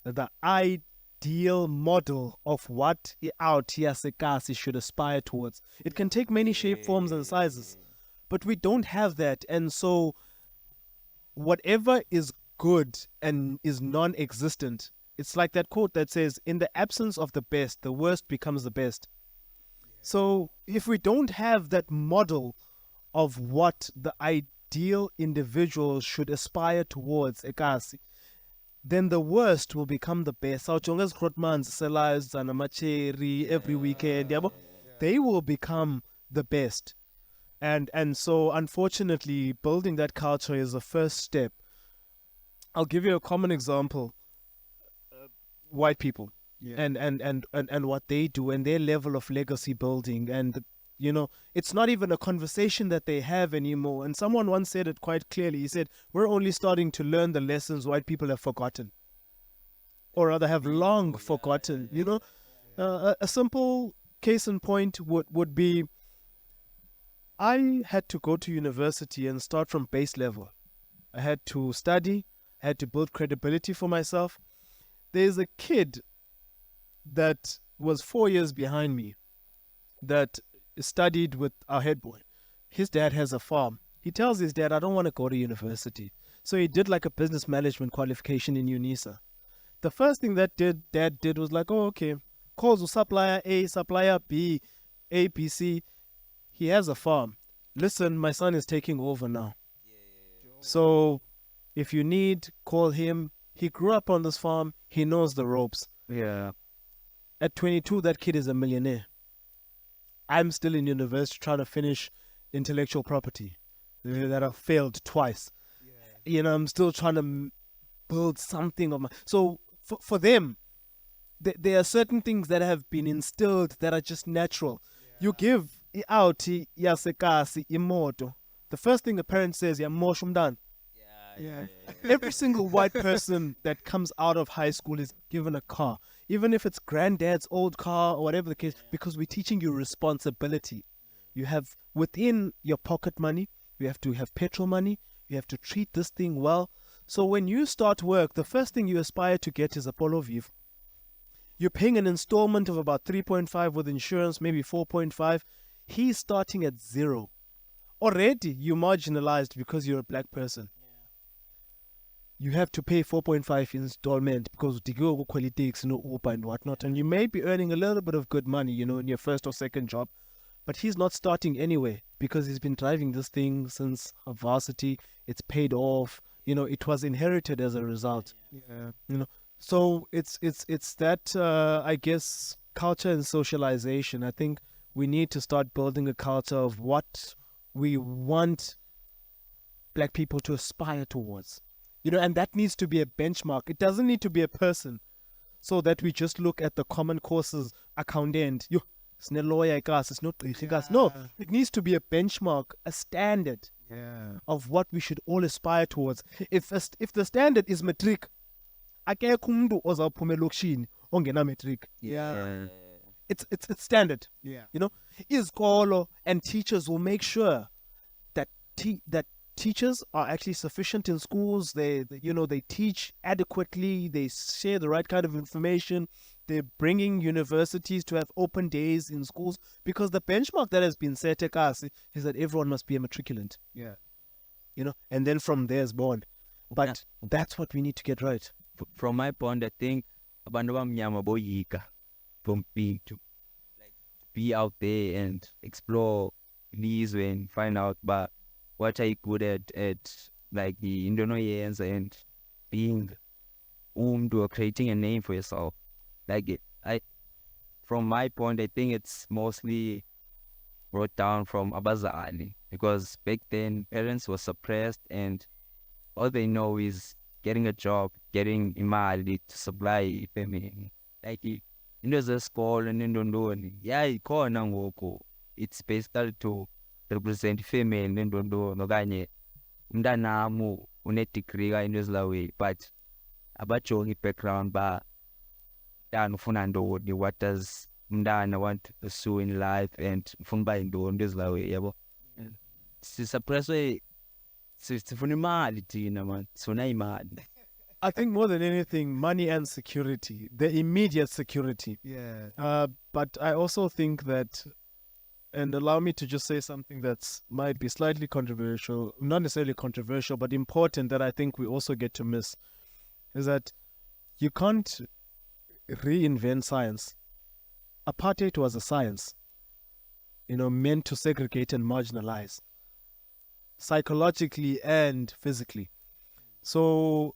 the ideal model of what our tiasekasi should aspire towards. It can take many shape, forms, and sizes, but we don't have that. And so whatever is good and is non-existent, it's like that quote that says, in the absence of the best, the worst becomes the best. So if we don't have that model of what the ideal individual should aspire towards, ekasi, then the worst will become the best. Sawujonga ezikrotmans selayo zanamacheri every weekend, yabo, they will become the best. And so unfortunately, building that culture is the first step. I'll give you a common example. White people. And what they do and their level of legacy building, and it's not even a conversation that they have anymore. And someone once said it quite clearly. He said, we're only starting to learn the lessons white people have forgotten, or rather have long forgotten. A simple case in point would be, I had to go to university and start from base level. I had to study, I had to build credibility for myself. There's a kid that was 4 years behind me that studied with our head boy. His dad has a farm. He tells his dad, I don't want to go to university. So he did like a business management qualification in UNISA. The first thing that dad did was like, oh, okay, calls supplier A, supplier B, A, B, C. He has a farm. Listen, my son is taking over now. So if you need, call him. He grew up on this farm. He knows the ropes. Yeah. At 22, that kid is a millionaire. I'm still in university trying to finish intellectual property that I failed twice. I'm still trying to build something of my... So for them, there are certain things that have been instilled that are just natural. You give out yasekasi imoto. The first thing the parent says, yamosha umntana. Every single white person that comes out of high school is given a car, even if it's granddad's old car or whatever the case, because we're teaching you responsibility. You have, within your pocket money, you have to have petrol money, you have to treat this thing well. So when you start work, the first thing you aspire to get is a Polo Vivo. You're paying an installment of about 3.5 with insurance, maybe 4.5. He's starting at 0. Already you're marginalized because you're a black person. You have to pay 4.5 installment because Digo qualities, Uber and whatnot. And you may be earning a little bit of good money, in your first or second job. But he's not starting anyway because he's been driving this thing since varsity. It's paid off. It was inherited as a result. So it's that, I guess, culture and socialization. I think we need to start building a culture of what we want black people to aspire towards. And that needs to be a benchmark. It doesn't need to be a person, so that we just look at the common courses account end. It's not lawyer, it's not guys. No, it needs to be a benchmark, a standard of what we should all aspire towards. If the standard is matric, akekho umuntu ozawuphuma elokishini ongena matric. It's standard. Izikolo and teachers will make sure that that teachers are actually sufficient in schools. They teach adequately. They share the right kind of information. They're bringing universities to have open days in schools, because the benchmark that has been set at us is that everyone must be a matriculant. And then from there is born. But that's what we need to get right. From my point, I think abantu abamnyama boyika from being to be out there and explore these and find out but what are you good at like the Indonesians and being or creating a name for yourself. From my point, I think it's mostly brought down from abazali, because back then parents were suppressed and all they know is getting a job, getting imali to supply family. Into zesikole nendondoni ikhona ngoku. It's basically to represent family nendondoni okanye umntanamu une-degree ka into ezilawe, but abajongi background ba umntana ufuna ntoni, what does umntana want to pursue in life, and ufuna uba yintoni into ezilawe, yabo. Sisuppresswe sifuna imali thina man, sifuna imali. I think more than anything, money and security, the immediate security. Yeah. But I also think that, and allow me to just say something that's might be slightly controversial, not necessarily controversial, but important that I think we also get to miss, is that you can't reinvent science. Apartheid was a science, meant to segregate and marginalize, psychologically and physically. So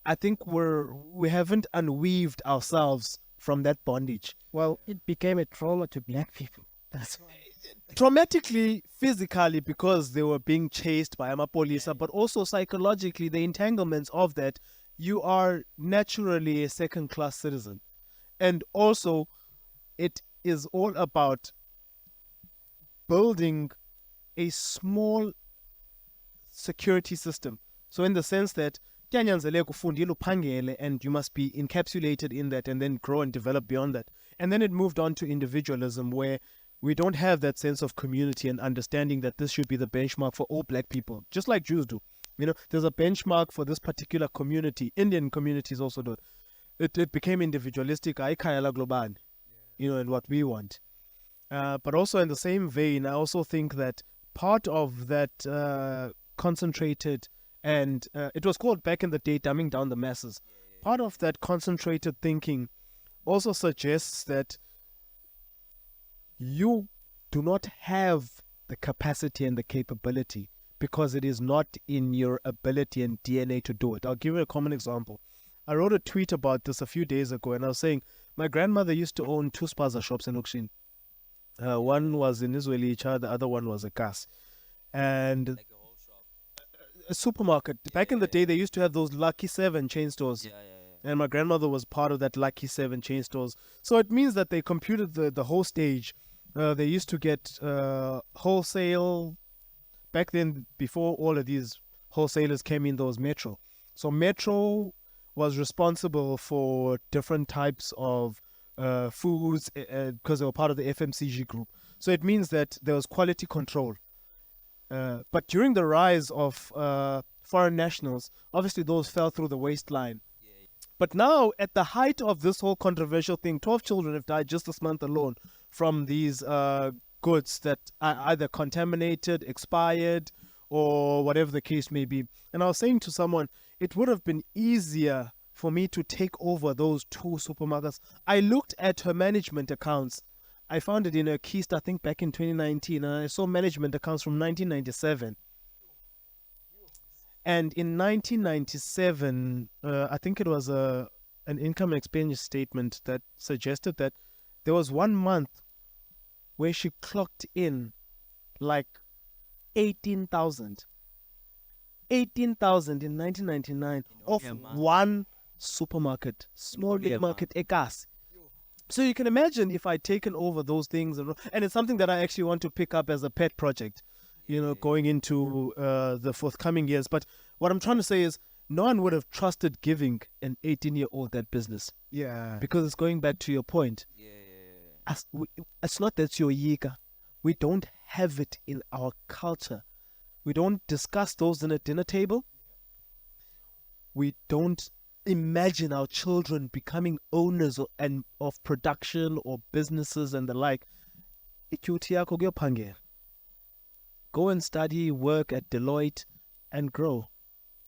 I think we haven't unweaved ourselves from that bondage. Well, it became a trauma to black people. That's why. Traumatically, physically, because they were being chased by Amapolisa, but also psychologically, the entanglements of that, you are naturally a second-class citizen. And also, it is all about building a small security system. So in the sense that kyanyanzeleka ufundile uphangele, and you must be encapsulated in that and then grow and develop beyond that. And then it moved on to individualism, where we don't have that sense of community and understanding that this should be the benchmark for all black people, just like Jews do. There's a benchmark for this particular community. Indian communities also do. It became individualistic, and what we want. But also in the same vein, I also think that part of that concentrated, and it was called back in the day dumbing down the masses. Part of that concentrated thinking also suggests that you do not have the capacity and the capability because it is not in your ability and DNA to do it. I'll give you a common example. I wrote a tweet about this a few days ago, and I was saying my grandmother used to own 2 spaza shops in Ukshin. One was in Izwelicha, the other one was a gas. And a supermarket. Back in the day, they used to have those Lucky 7 chain stores. And my grandmother was part of that Lucky 7 chain stores. So it means that they computed the whole stage. They used to get wholesale. Back then, before all of these wholesalers came in, there was Metro. So Metro was responsible for different types of foods because they were part of the FMCG group. So it means that there was quality control. But during the rise of foreign nationals, obviously those fell through the waistline. But now, at the height of this whole controversial thing, 12 children have died just this month alone from these goods that are either contaminated, expired, or whatever the case may be. And I was saying to someone, it would have been easier for me to take over those 2 supermarkets. I looked at her management accounts. I found it in her Keist, I think back in 2019, and I saw management accounts from 1997. And in 1997, I think it was an income and expenditure statement that suggested that there was 1 month where she clocked in like 18,000. 18,000 in 1999 of one supermarket, small big market, Ekas. So you can imagine if I'd taken over those things, and it's something that I actually want to pick up as a pet project, going into the forthcoming years. But what I'm trying to say is no one would have trusted giving an 18-year-old that business. Yeah. Because it's going back to your point. It's not that you're yiga. We don't have it in our culture. We don't discuss those in a dinner table. We don't imagine our children becoming owners of production or businesses and the like. Go and study, work at Deloitte, and grow.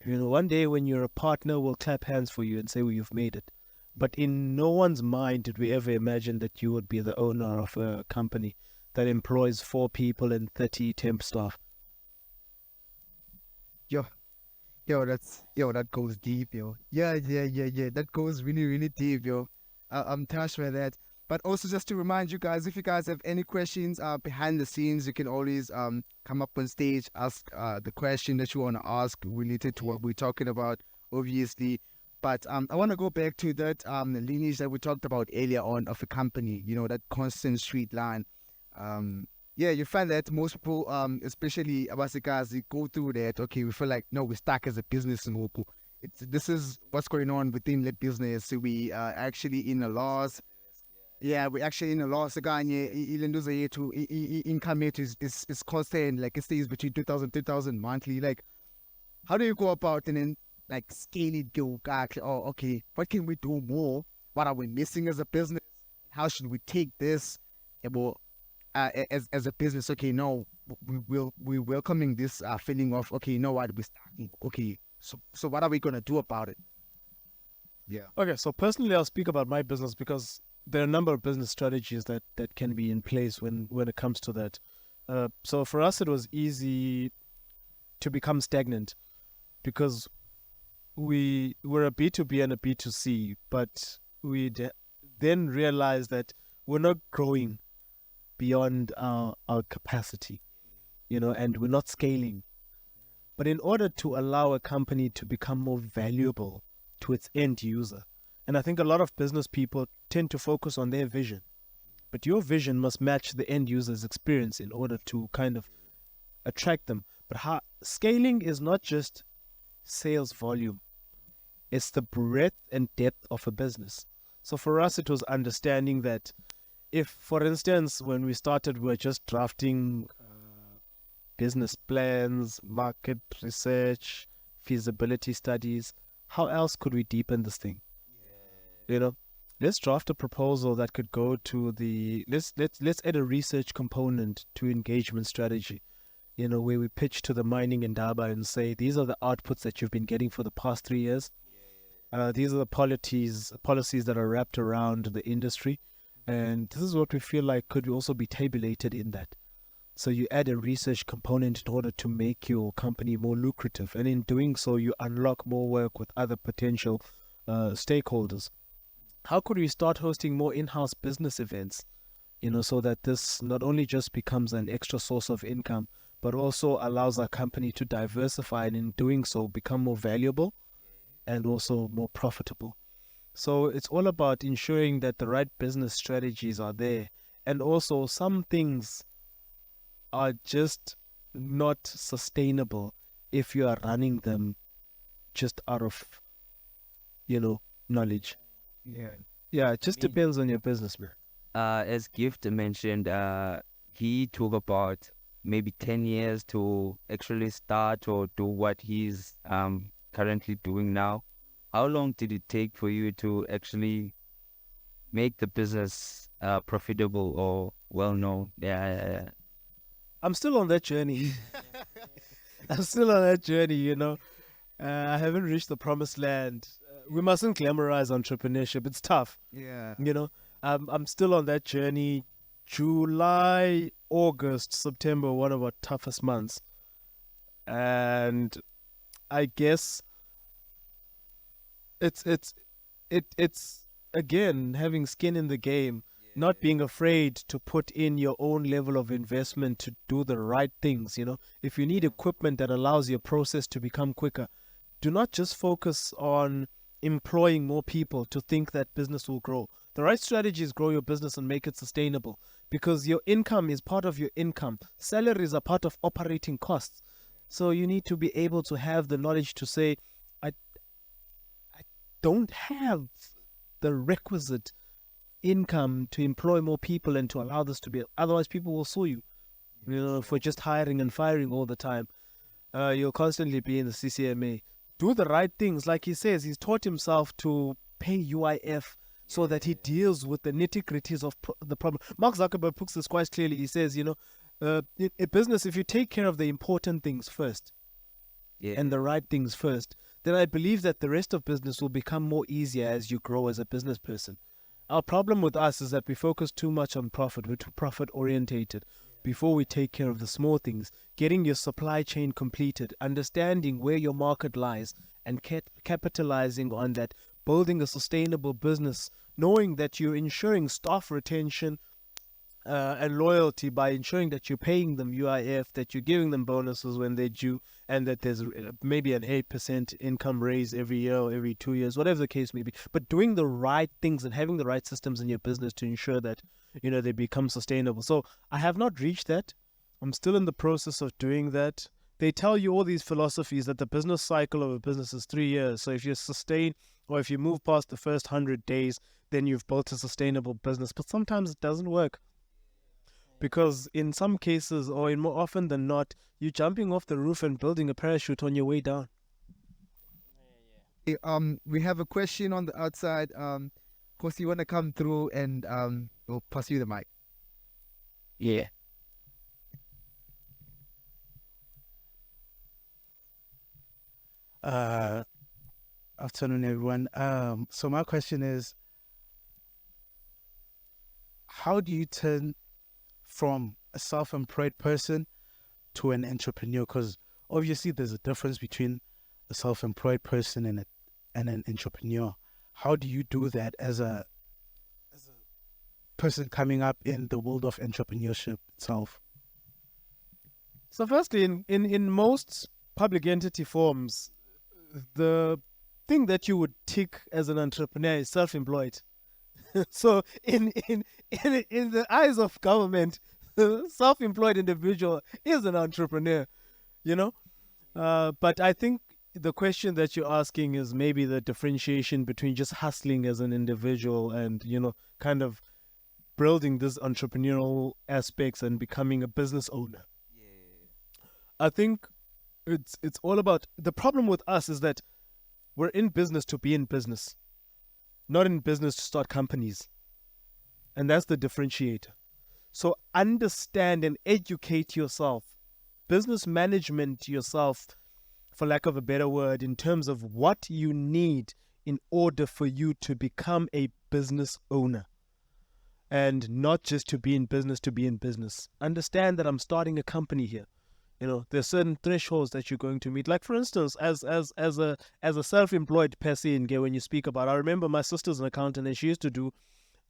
One day when you're a partner, we'll clap hands for you and say, well, you've made it. But in no one's mind did we ever imagine that you would be the owner of a company that employs 4 people and 30 temp staff. That goes deep, yo. Yeah. That goes really, really deep, yo. I'm touched by that. But also just to remind you guys, if you guys have any questions behind the scenes, you can always come up on stage, ask the question that you want to ask related to what we're talking about, obviously. But I want to go back to that lineage that we talked about earlier on of a company, that constant street line. You find that most people, especially Abasikas, they go through that. Okay, we feel like, no, we're stuck as a business in Wopu. This is what's going on within the business. So we are actually in a loss. Yeah, we're actually in a loss. Income rate is constant. Like it stays between 2,000 monthly. Like how do you go about and then like scale it, go, oh, okay, what can we do more? What are we missing as a business? How should we take this? Well, as a business, okay, no, we're welcoming this feeling of, okay, you know what, we're starting, okay, so what are we gonna do about it? Yeah. Okay, so personally, I'll speak about my business because there are a number of business strategies that can be in place when it comes to that. So for us, it was easy to become stagnant because we were a B2B and a B2C, but then realized that we're not growing beyond our capacity, and we're not scaling. But in order to allow a company to become more valuable to its end user, and I think a lot of business people tend to focus on their vision, but your vision must match the end user's experience in order to kind of attract them. But scaling is not just sales volume, it's the breadth and depth of a business. So for us, it was understanding that if, for instance, when we started, we were just drafting business plans, market research, feasibility studies, how else could we deepen this thing? Let's draft a proposal that could go to let's add a research component to engagement strategy, where we pitch to the mining indaba and say, these are the outputs that you've been getting for the past 3 years. These are the policies that are wrapped around the industry. And this is what we feel like could also be tabulated in that. So you add a research component in order to make your company more lucrative. And in doing so, you unlock more work with other potential stakeholders. How could we start hosting more in-house business events, so that this not only just becomes an extra source of income, but also allows our company to diversify and in doing so become more valuable and also more profitable. So it's all about ensuring that the right business strategies are there. And also some things are just not sustainable if you are running them just out of, knowledge. Yeah, it just depends on your business, man. As Gift mentioned, he took about maybe 10 years to actually start or do what he's currently doing now. How long did it take for you to actually make the business profitable or well known? Yeah. I'm still on that journey. I'm still on that journey, I haven't reached the promised land. We mustn't glamorize entrepreneurship. It's tough. Yeah. I'm still on that journey. July, August, September, one of our toughest months. And I guess it's again having skin in the game, not being afraid to put in your own level of investment to do the right things. If you need equipment that allows your process to become quicker, do not just focus on employing more people to think that business will grow. The right strategy is grow your business and make it sustainable, because your income is part of your income. Salaries are part of operating costs. So you need to be able to have the knowledge to say, I don't have the requisite income to employ more people and to allow this to be. Otherwise, people will sue you, for just hiring and firing all the time. You'll constantly be in the CCMA. Do the right things. Like he says, he's taught himself to pay UIF so that he deals with the nitty-gritties of the problem. Mark Zuckerberg puts this quite clearly. He says, in a business, if you take care of the important things first and the right things first, then I believe that the rest of business will become more easier as you grow as a business person. Our problem with us is that we focus too much on profit. We're too profit-orientated before we take care of the small things. Getting your supply chain completed, understanding where your market lies, and capitalizing on that, building a sustainable business, knowing that you're ensuring staff retention and loyalty by ensuring that you're paying them UIF, that you're giving them bonuses when they're due, and that there's maybe an 8% income raise every year or every 2 years, whatever the case may be. But doing the right things and having the right systems in your business to ensure that, they become sustainable. So I have not reached that. I'm still in the process of doing that. They tell you all these philosophies that the business cycle of a business is 3 years. So if you sustain, or if you move past the first 100 days, then you've built a sustainable business. But sometimes it doesn't work. Because in some cases, or in more often than not, you're jumping off the roof and building a parachute on your way down. Okay, we have a question on the outside. Of course, you want to come through and we'll pass you the mic. Yeah. Afternoon, everyone. So my question is, how do you turn from a self-employed person to an entrepreneur? Because obviously there's a difference between a self-employed person and an entrepreneur. How do you do that as a person coming up in the world of entrepreneurship itself? So firstly, in most public entity forms, the thing that you would tick as an entrepreneur is self-employed. So in the eyes of government, self-employed individual is an entrepreneur, you know. But I think the question that you're asking is maybe the differentiation between just hustling as an individual and, you know, kind of building these entrepreneurial aspects and becoming a business owner. I think it's all about, the problem with us is that we're in business to be in business, not in business to start companies. And that's the differentiator. So understand and educate yourself, business management yourself, for lack of a better word, in terms of what you need in order for you to become a business owner. And not just to be in business. Understand that I'm starting a company here. You know, there's certain thresholds that you're going to meet. Like, for instance, as a self-employed person, when you speak about, I remember my sister's an accountant and she used to do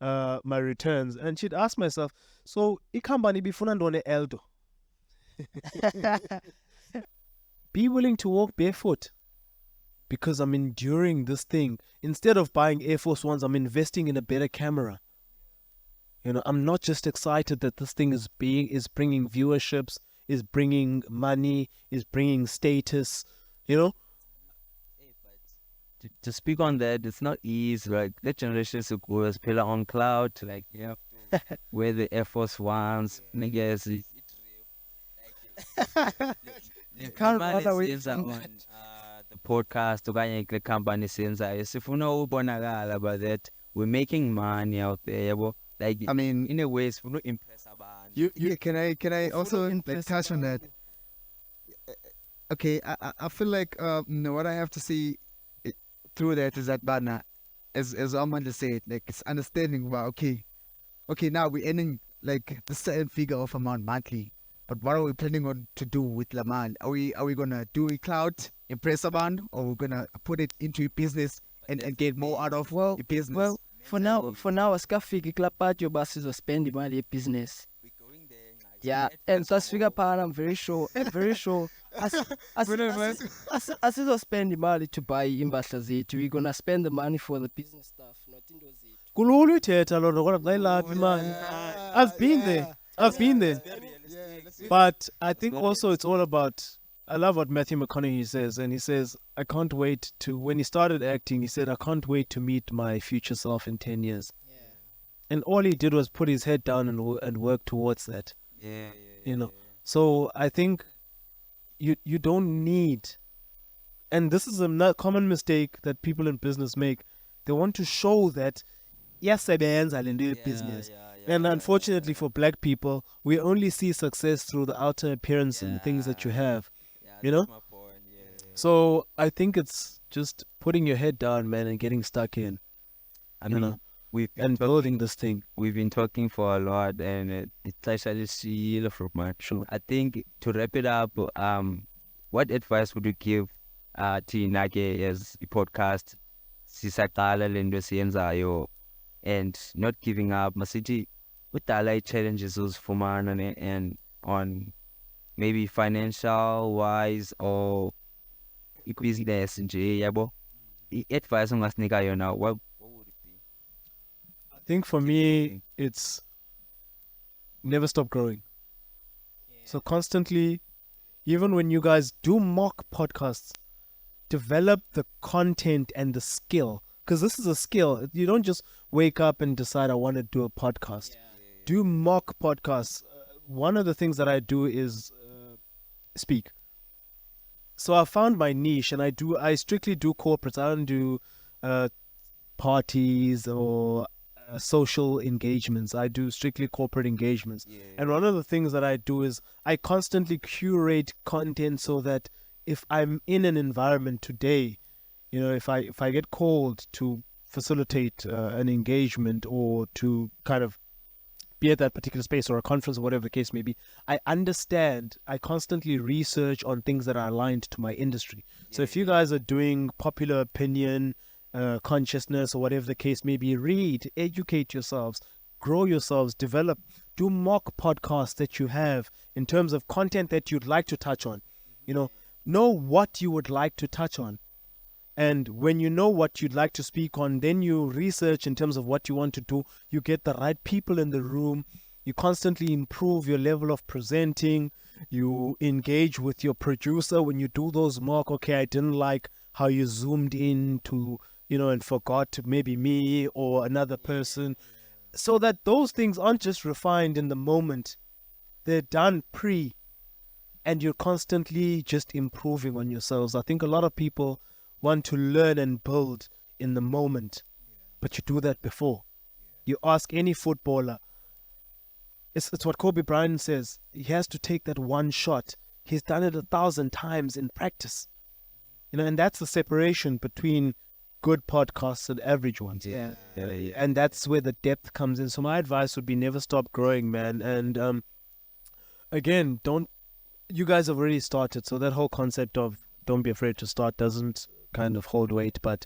my returns, and she'd ask myself, so ikambani bifuna ndone eldo. Be willing to walk barefoot because I'm enduring this thing. Instead of buying Air Force Ones, I'm investing in a better camera. You know, I'm not just excited that this thing is bringing viewerships, is bringing money, is bringing status, you know. To speak on that, it's not easy. Like that generation was pillar on cloud, like where the Air Force Ones, niggas. You can't run away on from that. the podcast okanye kule company senzayo sifuna ubonakala about that we're making money out there yabo. Like, I mean, in a way sifuna impress abantu. yeah, can I also like, touch on that? Okay, I feel like what I have to say through that is that, Bana, as Amanda said, like, it's understanding about okay, now we're earning like the certain figure of amount monthly, but what are we planning on to do with the amount? Are we gonna do a cloud, impress a man, or we're gonna put it into a business and get more out of a business? Well, for now, asikafiki kula part yoba sizospend imali business. Yeah, and sasifika phana, I'm very sure, asizospend imali to buy impahla zethu. We're gonna spend the money for the business stuff, not into zethu. Kulula ithetha loo nto, kodwa xa ilapha imali. I've been there. But I think also it's all about, I love what Matthew McConaughey says, and he says, I can't wait to, when he started acting, he said, I can't wait to meet my future self in 10 years. Yeah. And all he did was put his head down and work towards that. You know. So I think you don't need, and this is a common mistake that people in business make. They want to show that, yes, I do business. And unfortunately for black people, we only see success through the outer appearance and the things that you have, you know? So I think it's just putting your head down, man, and getting stuck in. I mean, and building this thing. We've been talking for a lot, and it's actually still from much. Sure. I think to wrap it up, what advice would you give to Inake as a podcast? Sisaqala lento siyenzayo and not giving up. Masithi udala challenges uzifumana and on maybe financial wise or business nje yabo. Advice ongasinika yona, what would it be? I think for me, it's never stop growing. So constantly, even when you guys do mock podcasts, develop the content and the skill. Because this is a skill. You don't just wake up and decide I want to do a podcast. Do mock podcasts. one of the things that I do is speak. So I found my niche, and I strictly do corporates. I don't do parties or social engagements. I do strictly corporate engagements. And one of the things that I do is I constantly curate content so that if I'm in an environment today, if I get called to facilitate an engagement or to kind of be at that particular space or a conference or whatever the case may be, I constantly research on things that are aligned to my industry. So if you guys are doing popular opinion, consciousness, or whatever the case may be, read, educate yourselves, grow yourselves, develop, do mock podcasts that you have in terms of content that you'd like to touch on. Know what you would like to touch on. And when you know what you'd like to speak on, then you research in terms of what you want to do. You get the right people in the room. You constantly improve your level of presenting. You engage with your producer when you do those mock. Okay, I didn't like how you zoomed in to, and forgot maybe me or another person. So that those things aren't just refined in the moment. They're done pre. And you're constantly just improving on yourselves. I think a lot of people want to learn and build in the moment, but you do that before. You ask any footballer, it's what Kobe Bryant says. He has to take that one shot. He's done it 1,000 times in practice. And that's the separation between good podcasts and average ones. Yeah. And that's where the depth comes in. So my advice would be never stop growing, man. And again, you guys have already started. So that whole concept of don't be afraid to start doesn't kind of hold weight, but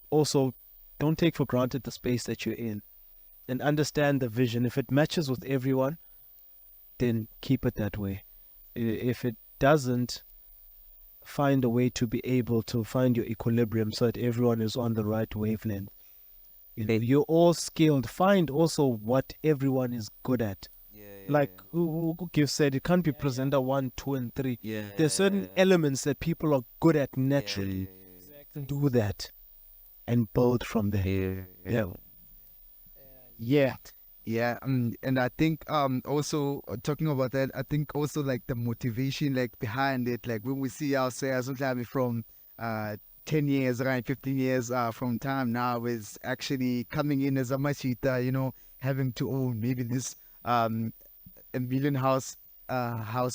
also don't take for granted the space that you're in and understand the vision. If it matches with everyone, then keep it that way. If it doesn't, find a way to be able to find your equilibrium so that everyone is on the right wavelength. You're all skilled. Find also what everyone is good at. Like who gives said, it can't be presenter 1, 2, and 3. There's certain elements that people are good at naturally. Do that and build from there. Yeah, and I think also talking about that, I think also like the motivation like behind it, like when we see ourselves sometimes from 10 years, around 15 years from time now, is actually coming in as a machita, having to own maybe this a million house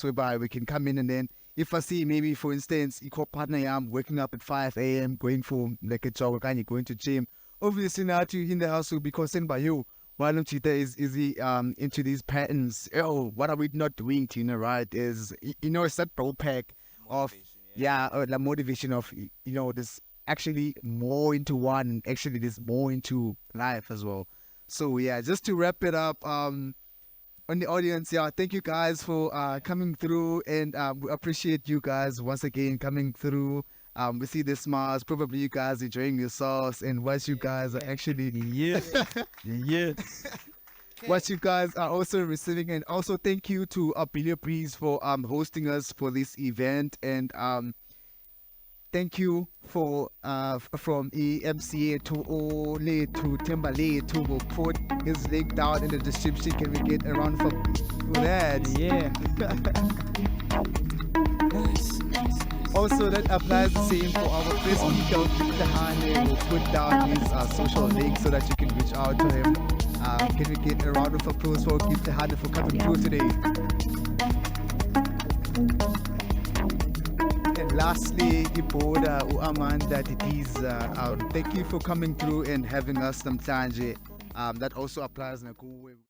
whereby we can come in, and then if I see maybe for instance equal partner I'm waking up at 5 a.m. going for like a jog, kind of going to gym, obviously now to in the house will be concerned by you. Why don't you is he into these patterns? Oh, what are we not doing, Tina? Right? Is it's that bro pack of the motivation of this actually more into one, and actually there's more into life as well. So yeah, just to wrap it up, on the audience, thank you guys for coming through, and we appreciate you guys once again coming through. We see the smiles, probably you guys enjoying yourselves, and what you guys are actually what you guys are also receiving. And also thank you to Billy Breeze for hosting us for this event, and thank you for from EMCA to Ole to Timberlake to, we'll put his link down in the description. Can we get around for that? Also, that applies the same for our first speaker, Victor Hane. We'll put down his social links so that you can reach out to him. Can we get a round of applause for Victor Hane for coming through today? And lastly, Iboda Amanda Didiza, thank you for coming through and having us sometimes. That also applies in a cool way.